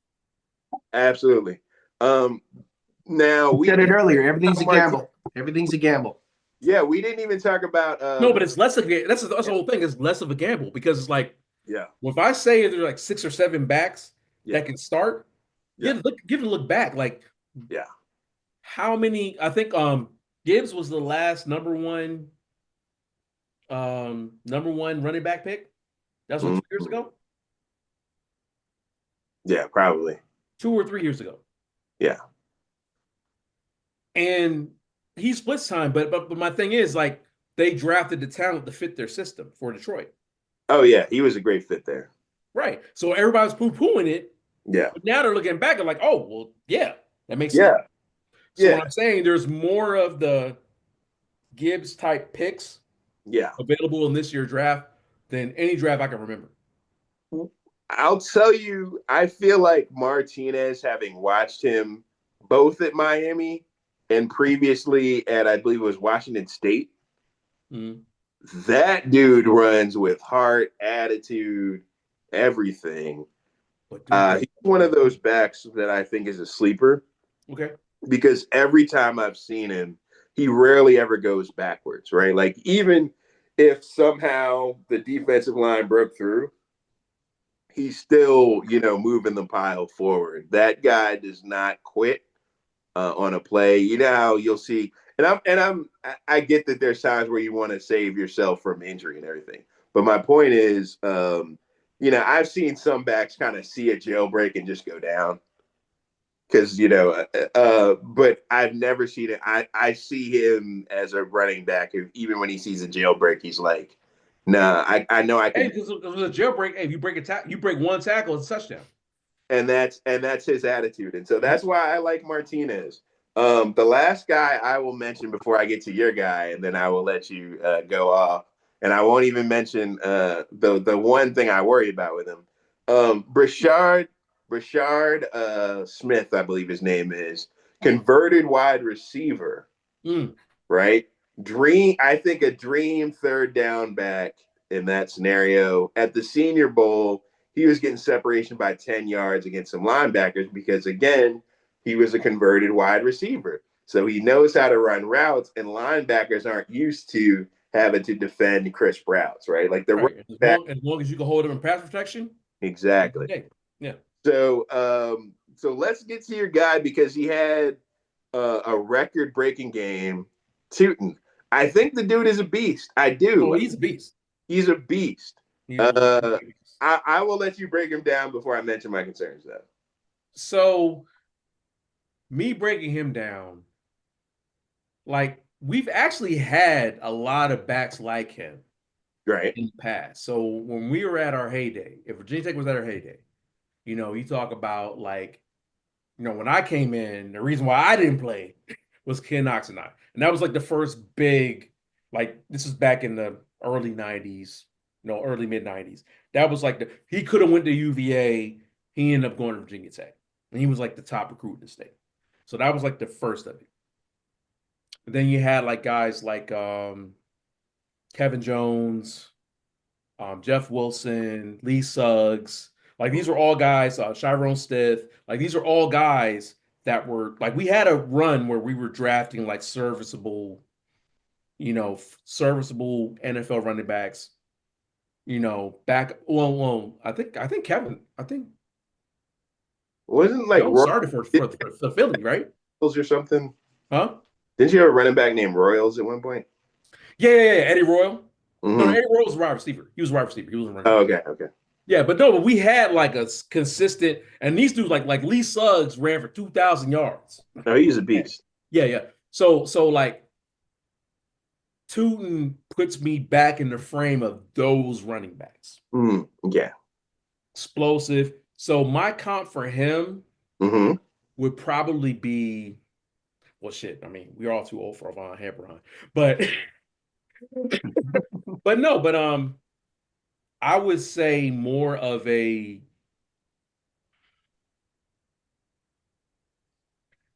Absolutely. Now we said it earlier. Everything's a gamble. Everything's a gamble. Yeah, we didn't even talk about. No, but it's less of a. That's the whole thing. It's less of a gamble because it's like, if I say there's like 6 or 7 backs that can start, give it a look back. Like, how many? I think Gibbs was the last number one running back pick. That was 2 years ago. Yeah, probably 2 or 3 years ago. Yeah, and he splits time, but my thing is, like, they drafted the talent to fit their system for Detroit. Oh yeah, he was a great fit there. Right. So everybody's poo-pooing it. Yeah. But now they're looking back and like, oh, well, yeah, that makes sense. So what I'm saying, there's more of the Gibbs type picks available in this year's draft than any draft I can remember. I'll tell you, I feel like Martinez, having watched him both at Miami and previously at, I believe it was Washington State, that dude runs with heart, attitude, everything. He's one of those backs that I think is a sleeper. Okay. Because every time I've seen him, he rarely ever goes backwards, right? Like, even if somehow the defensive line broke through, he's still, moving the pile forward. That guy does not quit on a play. You know how you'll see, I get that there's times where you want to save yourself from injury and everything. But my point is, I've seen some backs kind of see a jailbreak and just go down. Because, but I've never seen it. I see him as a running back. Even when he sees a jailbreak, he's like, nah, I know I can. Hey, because it was a jailbreak. Hey, if you break one tackle, it's a touchdown. And that's his attitude. And so that's why I like Martinez. The last guy I will mention before I get to your guy, and then I will let you go off. And I won't even mention the one thing I worry about with him. Brashard Smith, I believe his name is, converted wide receiver, right? I think a dream third down back in that scenario. At the Senior Bowl, he was getting separation by 10 yards against some linebackers because, again, he was a converted wide receiver. So he knows how to run routes, and linebackers aren't used to having to defend crisp routes, right? Like as long as you can hold him in pass protection. Exactly. Okay. Yeah. So let's get to your guy because he had a record-breaking game. Tootin. I think the dude is a beast. I do. Oh, he's a beast. He's a beast. I will let you break him down before I mention my concerns, though. So, me breaking him down, like, we've actually had a lot of backs like him in the past. So when we were at our heyday, if Virginia Tech was at our heyday, you talk about, like, when I came in, the reason why I didn't play was Ken Knox and I. And that was like the first big, like, this was back in the early 90s, early mid 90s. That was like he could have went to UVA. He ended up going to Virginia Tech. And he was like the top recruit in the state. So that was like the first of it. But then you had like guys like Kevin Jones, Jeff Wilson, Lee Suggs. Like these were all guys, Chiron Stith. Like these are all guys that were like we had a run where we were drafting like serviceable NFL running backs. Back I think Kevin, wasn't like Jones started for Philly, right? Royals or something. Huh? Didn't you have a running back named Royals at one point? Yeah. Eddie Royal. Mm-hmm. No, Eddie Royal was a wide receiver. He was a wide receiver. He wasn't running. Oh, okay. Yeah, but we had like a consistent, and these dudes like Lee Suggs ran for 2,000 yards. No, he's a beast. Yeah. So like Tootin puts me back in the frame of those running backs. Yeah. Explosive. So my comp for him would probably be, well, shit. I mean, we're all too old for Von Hebron, but I would say more of a.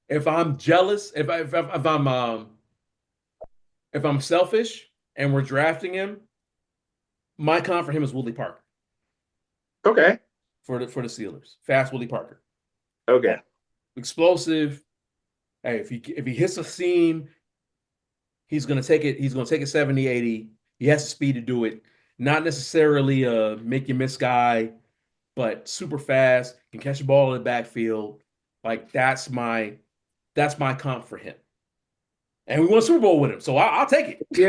If I'm jealous, if I'm selfish and we're drafting him, my comp for him is Willie Parker. Okay. For the Steelers, fast Willie Parker. Okay. Explosive. Hey, if he hits a seam, he's gonna take it. He's gonna take it 70, 80. He has the speed to do it. Not necessarily a make you miss guy, but super fast, can catch the ball in the backfield. Like that's my comp for him. And we won a Super Bowl with him, so I'll take it. He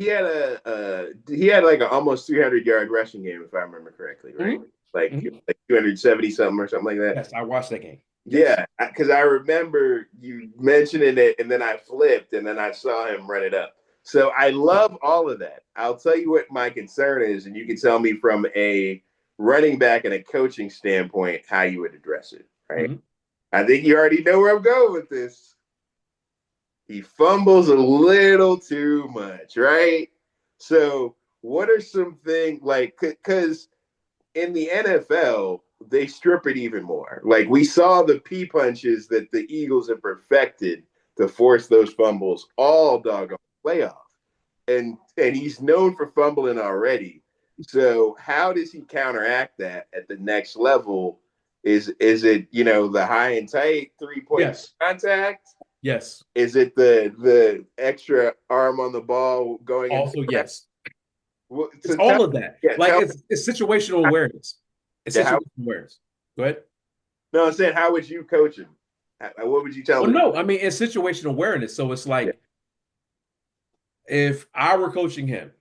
had like an almost 300-yard rushing game, if I remember correctly, right? Like 270 something or something like that. Yes, I watched that game. Yeah, because I remember you mentioning it, and then I flipped, and then I saw him run it up. So I love all of that. I'll tell you what my concern is, and you can tell me from a running back and a coaching standpoint how you would address it, right? I think you already know where I'm going with this. He fumbles a little too much, right? So what are some things like, because in the NFL, they strip it even more. Like we saw the P punches that the Eagles have perfected to force those fumbles all doggone playoff. And he's known for fumbling already. So how does he counteract that at the next level? Is it, the high and tight 3-point contact? Yes. Is it the extra arm on the ball going? Also, yes. Well, it's all of that. Yeah, it's situational awareness. It's situational awareness. Go ahead. No, I'm saying, how would you coach him? What would you tell him? No, I mean, it's situational awareness. So it's like, if I were coaching him,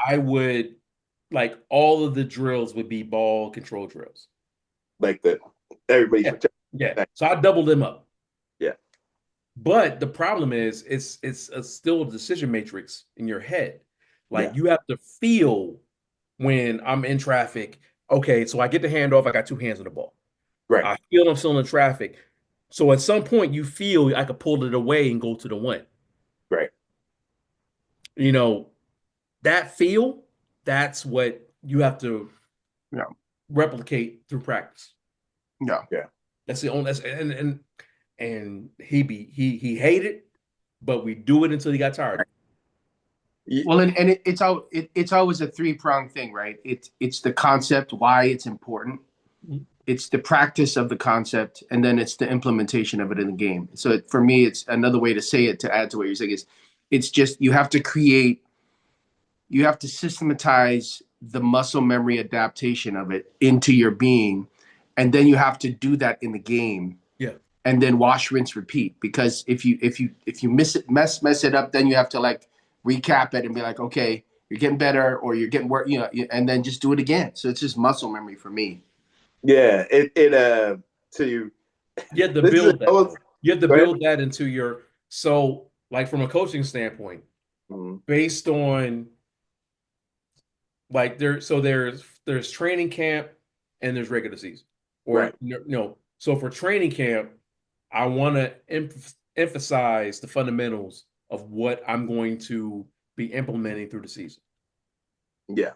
I would, like, all of the drills would be ball control drills. Like everybody. Yeah. So I doubled them up. Yeah. But the problem is, it's still a decision matrix in your head. Like you have to feel when I'm in traffic. Okay, so I get the handoff. I got two hands on the ball. Right. I feel I'm still in traffic. So at some point, you feel I could pull it away and go to the one. Right. That feel. That's what you have to replicate through practice. Yeah. That's the only. And he hated it, but we do it until he got tired. Well, and it's always a 3-pronged thing, right? It's the concept, why it's important. It's the practice of the concept, and then it's the implementation of it in the game. So for me, it's another way to say it, to add to what you're saying, is it's just you have to systematize the muscle memory adaptation of it into your being, and then you have to do that in the game. Yeah. And then wash, rinse, repeat. Because if you mess it up, then you have to like recap it and be like, okay, you're getting better, or you're getting worse, and then just do it again. So it's just muscle memory for me. Yeah, you have to build that. You have to build that into your, so like from a coaching standpoint, based on like there's training camp and there's regular season. Or so for training camp, I want to emphasize the fundamentals of what I'm going to be implementing through the season. Yeah.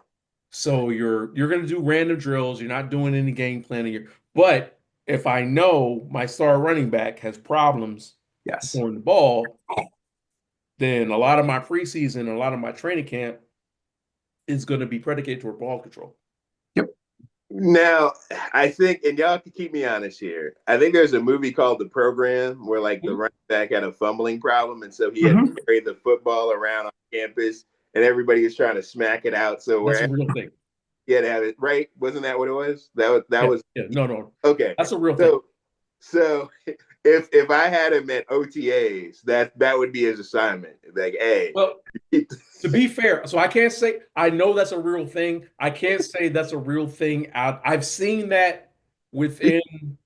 So you're going to do random drills. You're not doing any game planning. But if I know my star running back has problems throwing the ball, then a lot of my preseason, a lot of my training camp is going to be predicated toward ball control. Now, I think, and y'all can keep me honest here, I think there's a movie called The Program where like the running back had a fumbling problem, and so he had to carry the football around on campus, and everybody was trying to smack it out. So that's a real thing. Yeah, to have it right. Wasn't that what it was? That was no. Okay, that's a real thing. So if I had him at OTAs, that would be his assignment. Like, hey. Well, to be fair, so I can't say I know that's a real thing. I can't say that's a real thing out. I've seen that within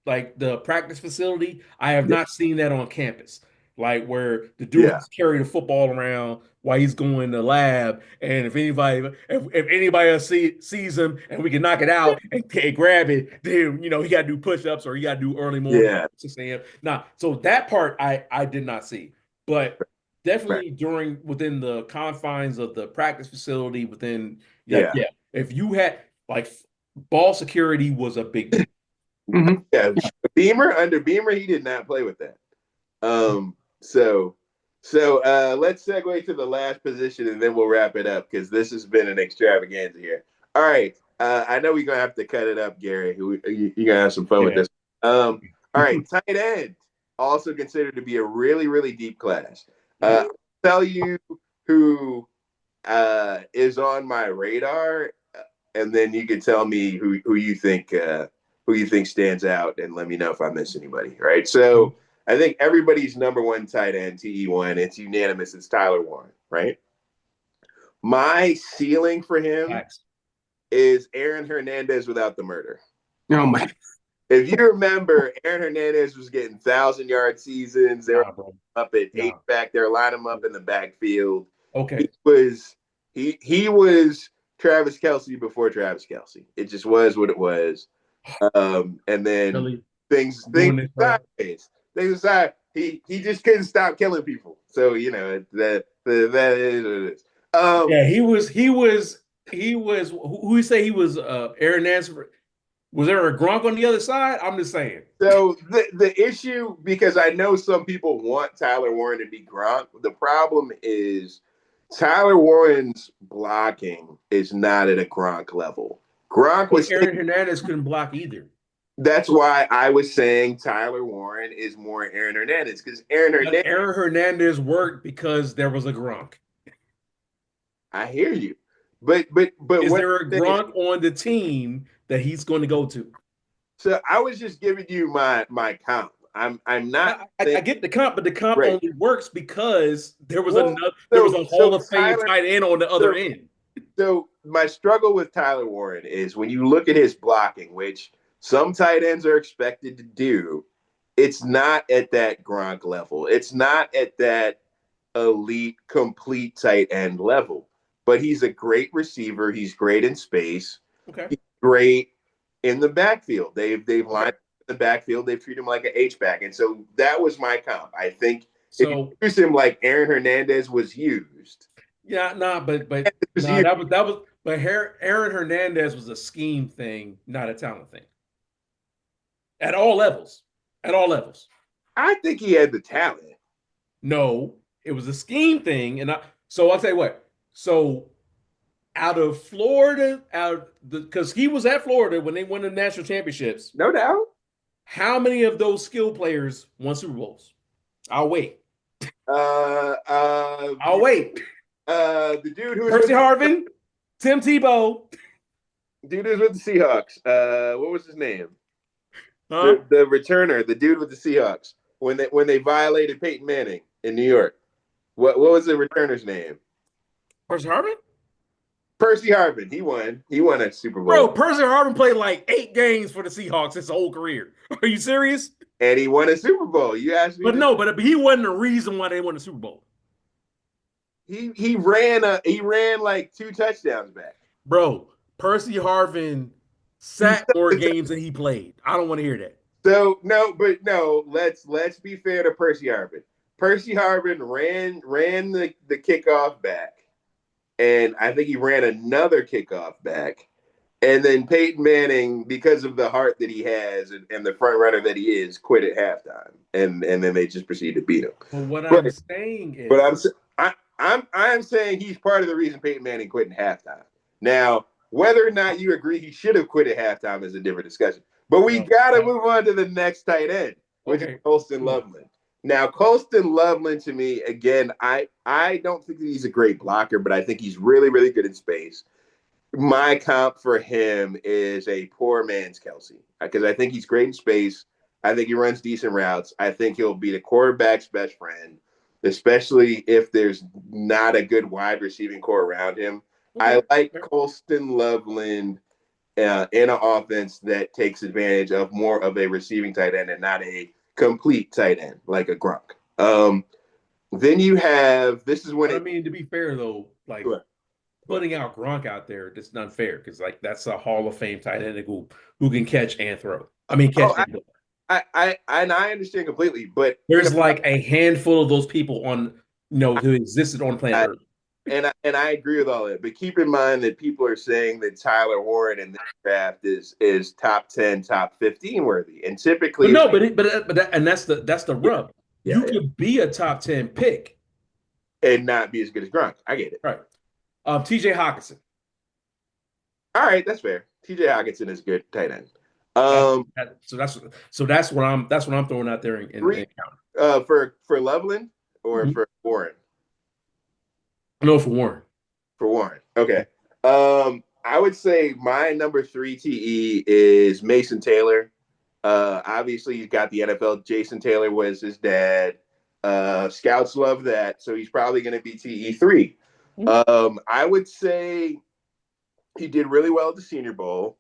like the practice facility. I have not seen that on campus. Like where the dude carry the football around while he's going to lab, and if anybody else sees him and we can knock it out and grab it, then he got to do push-ups or he got to do early morning 6 a.m. Now, so that part I did not see, but definitely within the confines of the practice facility, if you had like ball security was a big deal. Yeah, under Beamer, he did not play with that. So let's segue to the last position and then we'll wrap it up because this has been an extravaganza here. All right. I know we're gonna have to cut it up, Gary. You're gonna have some fun with this. All right, tight end, also considered to be a really, really deep class. I'll tell you who is on my radar, and then you can tell me who you think stands out, and let me know if I miss anybody. Right. So I think everybody's number one tight end, TE1, it's unanimous. It's Tyler Warren, right? My ceiling for him is Aaron Hernandez without the murder. Oh my! If you remember, Aaron Hernandez was getting 1,000-yard seasons. They're up at 8 back there, line him up in the backfield. Okay. He was Travis Kelce before Travis Kelce. It just was what it was. And then things aside, he just couldn't stop killing people. So that is what it is. He was who you say he was Aaron Nance. Was there a Gronk on the other side? I'm just saying. So the issue, because I know some people want Tyler Warren to be Gronk, the problem is Tyler Warren's blocking is not at a Gronk level. Aaron Hernandez couldn't block either. That's why I was saying Tyler Warren is more Aaron Hernandez, because Aaron Hernandez worked because there was a Gronk. I hear you, but is there a Gronk on the team that he's going to go to? So I was just giving you my comp. I'm not. I get the comp, but the comp only works because there was a Hall of Fame tight end on the other end. So my struggle with Tyler Warren is when you look at his blocking, which some tight ends are expected to do, it's not at that Gronk level. It's not at that elite, complete tight end level. But he's a great receiver. He's great in space. Okay. He's great in the backfield. They've lined up in the backfield. They've treated him like an H-back. And so that was my comp. I think if you use him like Aaron Hernandez was used. Yeah, but Aaron Hernandez was a scheme thing, not a talent thing. At all levels. I think he had the talent. No, it was a scheme thing. And so I'll tell you what. So out of Florida, because he was at Florida when they won the national championships. No doubt. How many of those skill players won Super Bowls? I'll wait. I'll wait. The dude who was Percy Harvin, Tim Tebow. Dude who's with the Seahawks. What was his name? Huh? The returner, the dude with the Seahawks. When they violated Peyton Manning in New York. What was the returner's name? Percy Harvin? Percy Harvin. He won a Super Bowl. Bro, Percy Harvin played like 8 games for the Seahawks his whole career. Are you serious? And he won a Super Bowl. You asked me. But he wasn't the reason why they won the Super Bowl. He ran like 2 touchdowns back. Bro, Percy Harvin sat more games than he played. I don't want to hear that. So let's be fair to Percy Harvin. Percy Harvin ran the kickoff back. and I think he ran another kickoff back. And then Peyton Manning, because of the heart that he has and the front runner that he is, quit at halftime, and then they just proceeded to beat him. Well, what I'm saying is, but I'm saying he's part of the reason Peyton Manning quit in halftime. Now, whether or not you agree he should have quit at halftime is a different discussion. But we got to move on to the next tight end, which is Colston Loveland. Now, Colston Loveland, to me, again, I don't think that he's a great blocker, but I think he's really, really good in space. My comp for him is a poor man's Kelsey, because I think he's great in space. I think he runs decent routes. I think he'll be the quarterback's best friend, especially if there's not a good wide receiving core around him. I like Colston Loveland in an offense that takes advantage of more of a receiving tight end and not a complete tight end like a Gronk. Then you have, this is when I mean, to be fair though, like putting out Gronk out there, that's not fair, because like that's a Hall of Fame tight end who can catch and throw. I mean, catch and throw. I understand completely, but there's like a handful of those people on, who existed on planet Earth. And I agree with all that, but keep in mind that people are saying that Tyler Warren in this draft is top 10, top 15 worthy, and typically, and that's the rub. You could be a top 10 pick and not be as good as Gronk. I get it. Right. T.J. Hockenson. All right, that's fair. T.J. Hockenson is good tight end. So that's what I'm throwing out there in for Loveland or for Warren. No, for Warren. For Warren. Okay. I would say my number 3 TE is Mason Taylor. Obviously, he's got the NFL. Jason Taylor was his dad. Scouts love that, so he's probably going to be TE3. I would say he did really well at the Senior Bowl.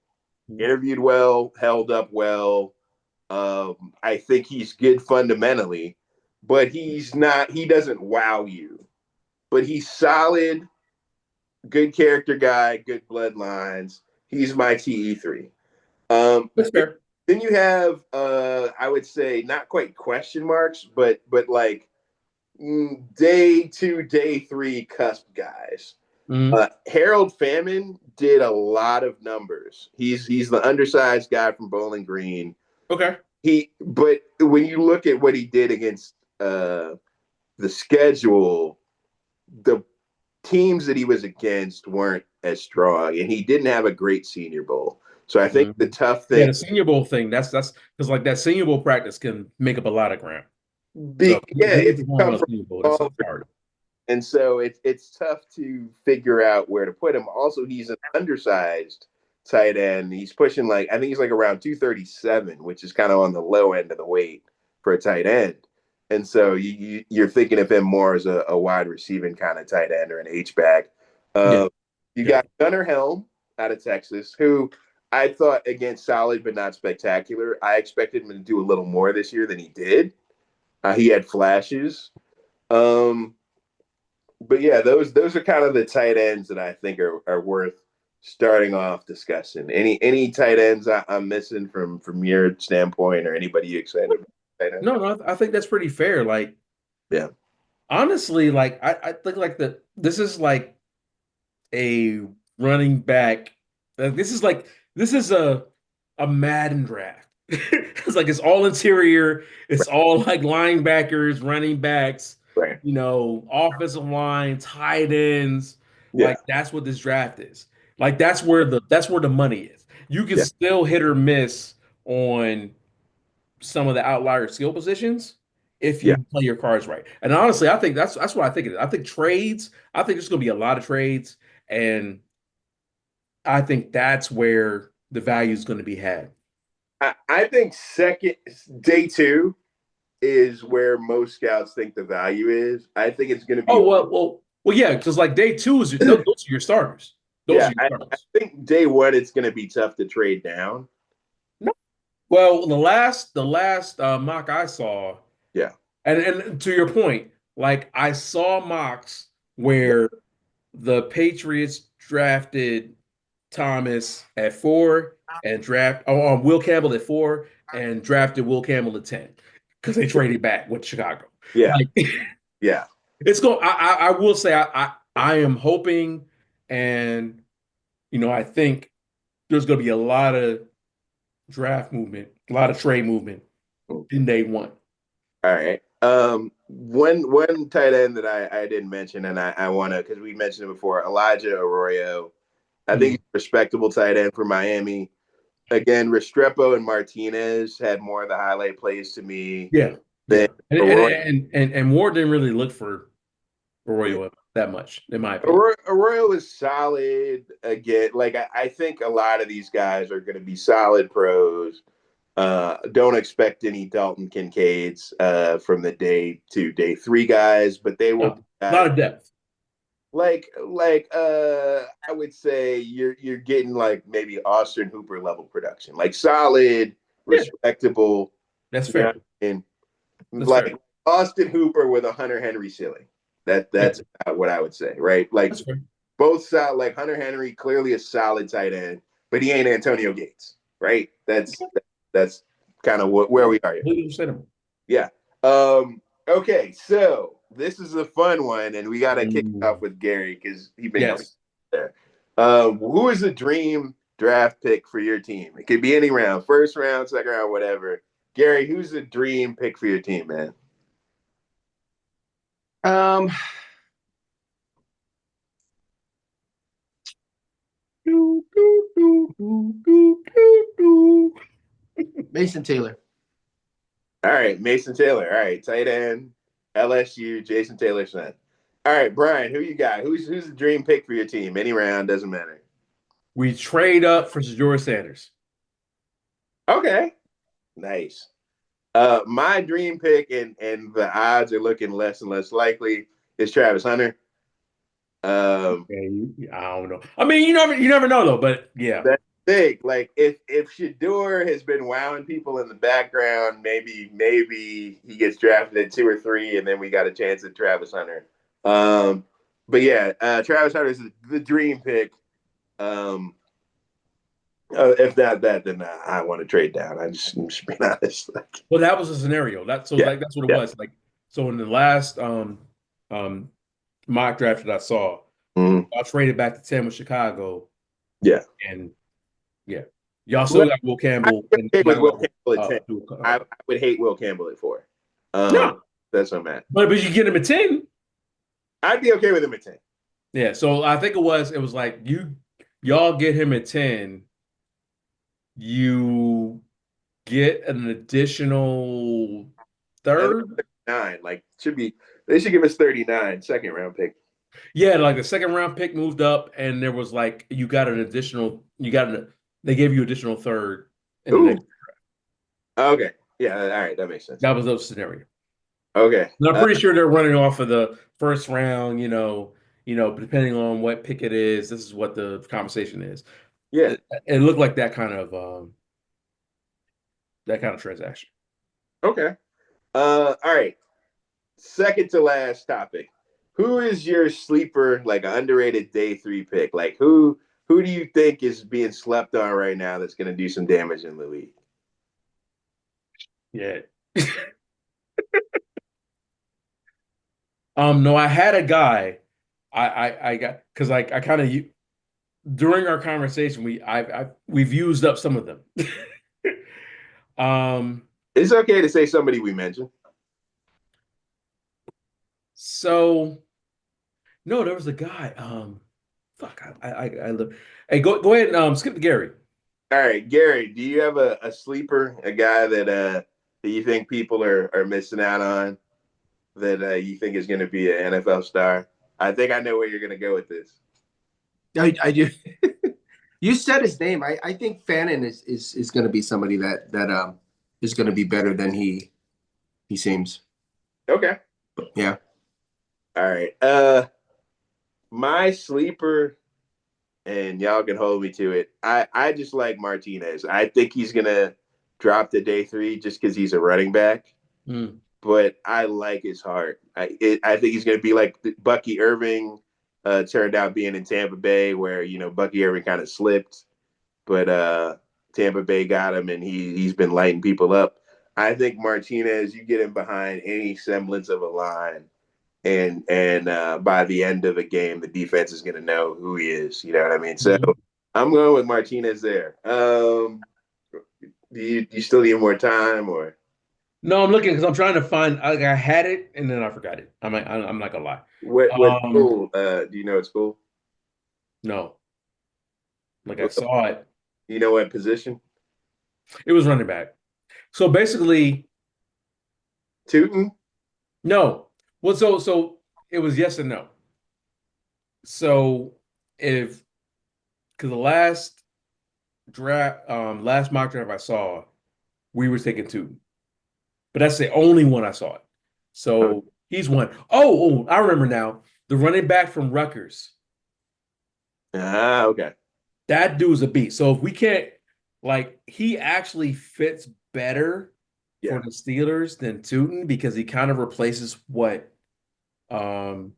Interviewed well, held up well. I think he's good fundamentally, but he doesn't wow you. But he's solid, good character guy, good bloodlines. He's my TE3. That's fair. Then you have, I would say, not quite question marks, but like day 2, day 3 cusp guys. Harold Famine did a lot of numbers. He's the undersized guy from Bowling Green. Okay. But when you look at what he did against the schedule, the teams that he was against weren't as strong, and he didn't have a great Senior Bowl. So I think the tough thing, the Senior Bowl thing, that's because like that Senior Bowl practice can make up a lot of ground. It's hard. And so it's tough to figure out where to put him. Also, he's an undersized tight end. He's pushing I think he's around 237, which is kind of on the low end of the weight for a tight end. And so you're thinking of him more as a wide receiving kind of tight end or an H-back. You got Gunnar Helm out of Texas, who I thought, again, solid but not spectacular. I expected him to do a little more this year than he did. He had flashes. But yeah, those are kind of the tight ends that I think are worth starting off discussing. Any tight ends I'm missing from your standpoint, or anybody you excited about? No, I think that's pretty fair. Like, yeah, honestly, I think this is like a running back. This is a Madden draft. It's all interior. It's all like linebackers, running backs, right. Offensive line, tight ends. Yeah. Like that's what this draft is. Like that's where the money is. You can still hit or miss on some of the outlier skill positions if you play your cards right. And honestly, I think that's what I think it is. I think there's going to be a lot of trades, and I think that's where the value is going to be had. I think day 2 is where most scouts think the value is. I think it's going to be. Oh, well, yeah, because like day 2 is those are your starters. I think day 1 it's going to be tough to trade down. No. Well, the last mock I saw, and to your point, like I saw mocks where the Patriots drafted Thomas at 4 and Will Campbell at 4 and drafted Will Campbell at 10 because they traded back with Chicago. Yeah, it's going. I will say I am hoping, and I think there's going to be a lot of draft movement, a lot of trade movement in day one. All right. One tight end that I didn't mention, and I want to, because we mentioned it before, Elijah Arroyo. I think he's a respectable tight end for Miami. Again, Restrepo and Martinez had more of the highlight plays to me. Yeah. Than And Ward didn't really look for Arroyo that much, in my opinion. Arroyo is solid. Again, like I think a lot of these guys are going to be solid pros. Don't expect any Dalton Kincaids from the day 2, day 3 guys, but they will. A lot of depth. Like I would say you're getting like maybe Austin Hooper level production, like solid, respectable. That's fair. And like fair. Austin Hooper with a Hunter Henry ceiling. That's what I would say, right? Like both side, like Hunter Henry, clearly a solid tight end, but he ain't Antonio Gates, right? That's kind of where we are here. Yeah. Okay, so this is a fun one, and we got to kick it off with Gary because he been there. Who is the dream draft pick for your team? It could be any round, first round, second round, whatever. Gary, who's the dream pick for your team, man? Mason Taylor. All right, Mason Taylor. All right, tight end, LSU, Jason Taylor's son. All right, Brian, who you got? Who's the dream pick for your team? Any round, doesn't matter. We trade up for George Sanders. Okay, nice. My dream pick, and the odds are looking less and less likely, is Travis Hunter. I don't know. I mean, you never know though. But yeah, that's big. Like if Shedeur has been wowing people in the background, maybe he gets drafted at 2 or 3, and then we got a chance at Travis Hunter. But yeah, Travis Hunter is the dream pick. If not that, then I want to trade down. I'm just being honest. Well, that was a scenario. That's what it was. Like, so in the last mock draft that I saw, I traded back to 10 with Chicago. Yeah. And y'all still got Will Campbell. I would hate Will Campbell at 4. No. That's what I'm at. But you get him at 10. I'd be okay with him at 10. Yeah. So I think it was like y'all get him at 10. You get an additional third. 9, like they should give us 39, second round pick. Yeah, like the second round pick moved up, and there was like they gave you additional third in the next draft. Okay, yeah, all right, that makes sense. That was the scenario. Okay, and I'm pretty sure they're running off of the first round. Depending on what pick it is, this is what the conversation is. Yeah, it looked like that kind of transaction. Okay, all right. Second to last topic. Who is your sleeper, like an underrated day 3 pick? Like who do you think is being slept on right now that's going to do some damage in the league? Yeah. No, I had a guy. I got because I kind of during our conversation we've used up some of them. It's okay to say somebody we mentioned. So, no, there was a guy. Fuck, I live. Hey, go ahead and skip to Gary. All right, Gary, do you have a sleeper, a guy that you think people are missing out on, that you think is going to be an NFL star? I think I know where you're going to go with this. I do. You said his name. I think Fannin is going to be somebody that is going to be better than he seems. Okay. Yeah. All right. My sleeper, and y'all can hold me to it. I just like Martinez. I think he's gonna drop to day 3 just because he's a running back. But I like his heart. I think he's gonna be like Bucky Irving turned out being in Tampa Bay, where Bucky Irving kind of slipped, but Tampa Bay got him, and he's been lighting people up. I think Martinez, you get him behind any semblance of a line, and by the end of the game, the defense is going to know who he is. You know what I mean? So I'm going with Martinez there. Do you still need more time or? No, I'm looking because I'm trying to find. I had it and then I forgot it. I'm not gonna lie. What school? Do you know what school? No. Like I saw it. You know what position? It was running back. So basically, Tootin? no. Well, so it was yes and no. So because the last mock draft I saw, we were taking two, but that's the only one I saw it. So he's one. Oh, I remember now. The running back from Rutgers. Ah, okay. That dude's a beast. So if we can't, like, he actually fits better for the Steelers than Tootin because he kind of replaces what. Kyle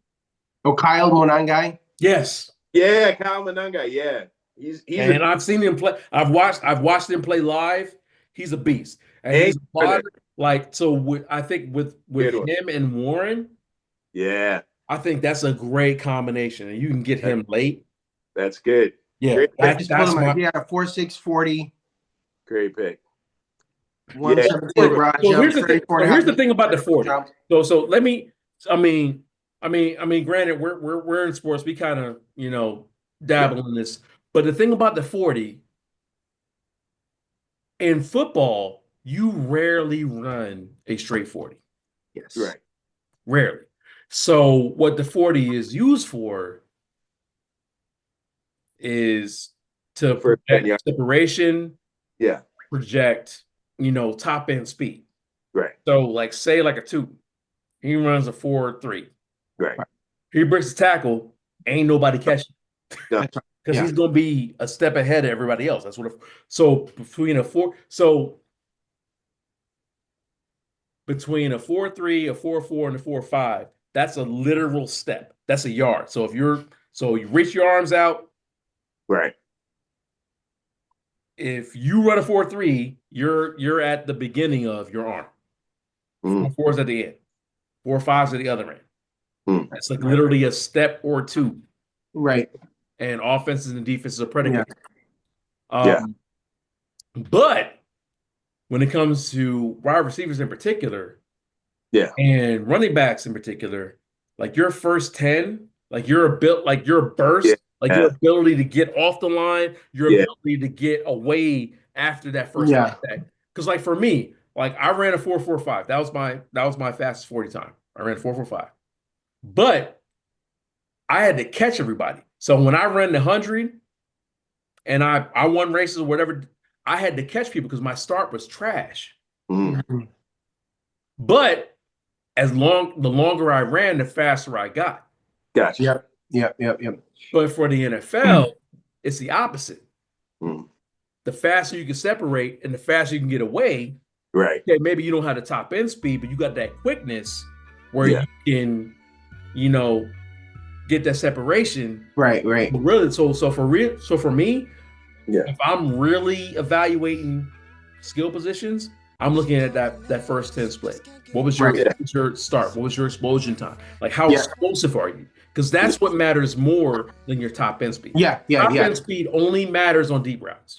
Monangai. Yes. Yeah, Kyle Monangai. Yeah, he's and I've seen him play. I've watched him play live. He's a beast, and he's like so. I think with him and Warren. Yeah, I think that's a great combination, and you can get him late. That's good. Yeah, that's my. He had a 4.6 40. Great pick. 117 broad so jump. Here's the thing about the 40. So let me. I mean, granted, we're in sports. We kind of dabble in this, but the thing about the 40 in football, you rarely run a straight 40. Yes, right. Rarely. So what the 40 is used for is to project separation. Yeah. Project, top end speed. Right. So like say like a two, he runs a 4.3. Right. He breaks the tackle, ain't nobody catching. Because he's gonna be a step ahead of everybody else. That's what between a 4.3, a 4.4, and a 4.5, that's a literal step. That's a yard. So you reach your arms out. Right. If you run a 4.3, you're at the beginning of your arm. 4.4's at the end. 4.5's at the other end. That's like literally a step or two. Right. And offenses and defenses are predicated. But when it comes to wide receivers in particular, and running backs in particular, like your first 10, like your burst, your ability to get off the line, your ability to get away after that first contact. Because like for me, like I ran a 4.45. That was my fastest 40 time. I ran 4.45. But I had to catch everybody. So when I ran the 100 and I won races or whatever, I had to catch people because my start was trash. But the longer I ran, the faster I got. Gotcha. Yep. But for the NFL, it's the opposite. The faster you can separate and the faster you can get away. Right. Okay, maybe you don't have the top end speed, but you got that quickness where you can, get that separation. Right. Really, so for me, if I'm really evaluating skill positions, I'm looking at that first 10 split. What was your start? What was your explosion time? Like how explosive are you? Because that's what matters more than your top end speed. Top end speed only matters on deep routes.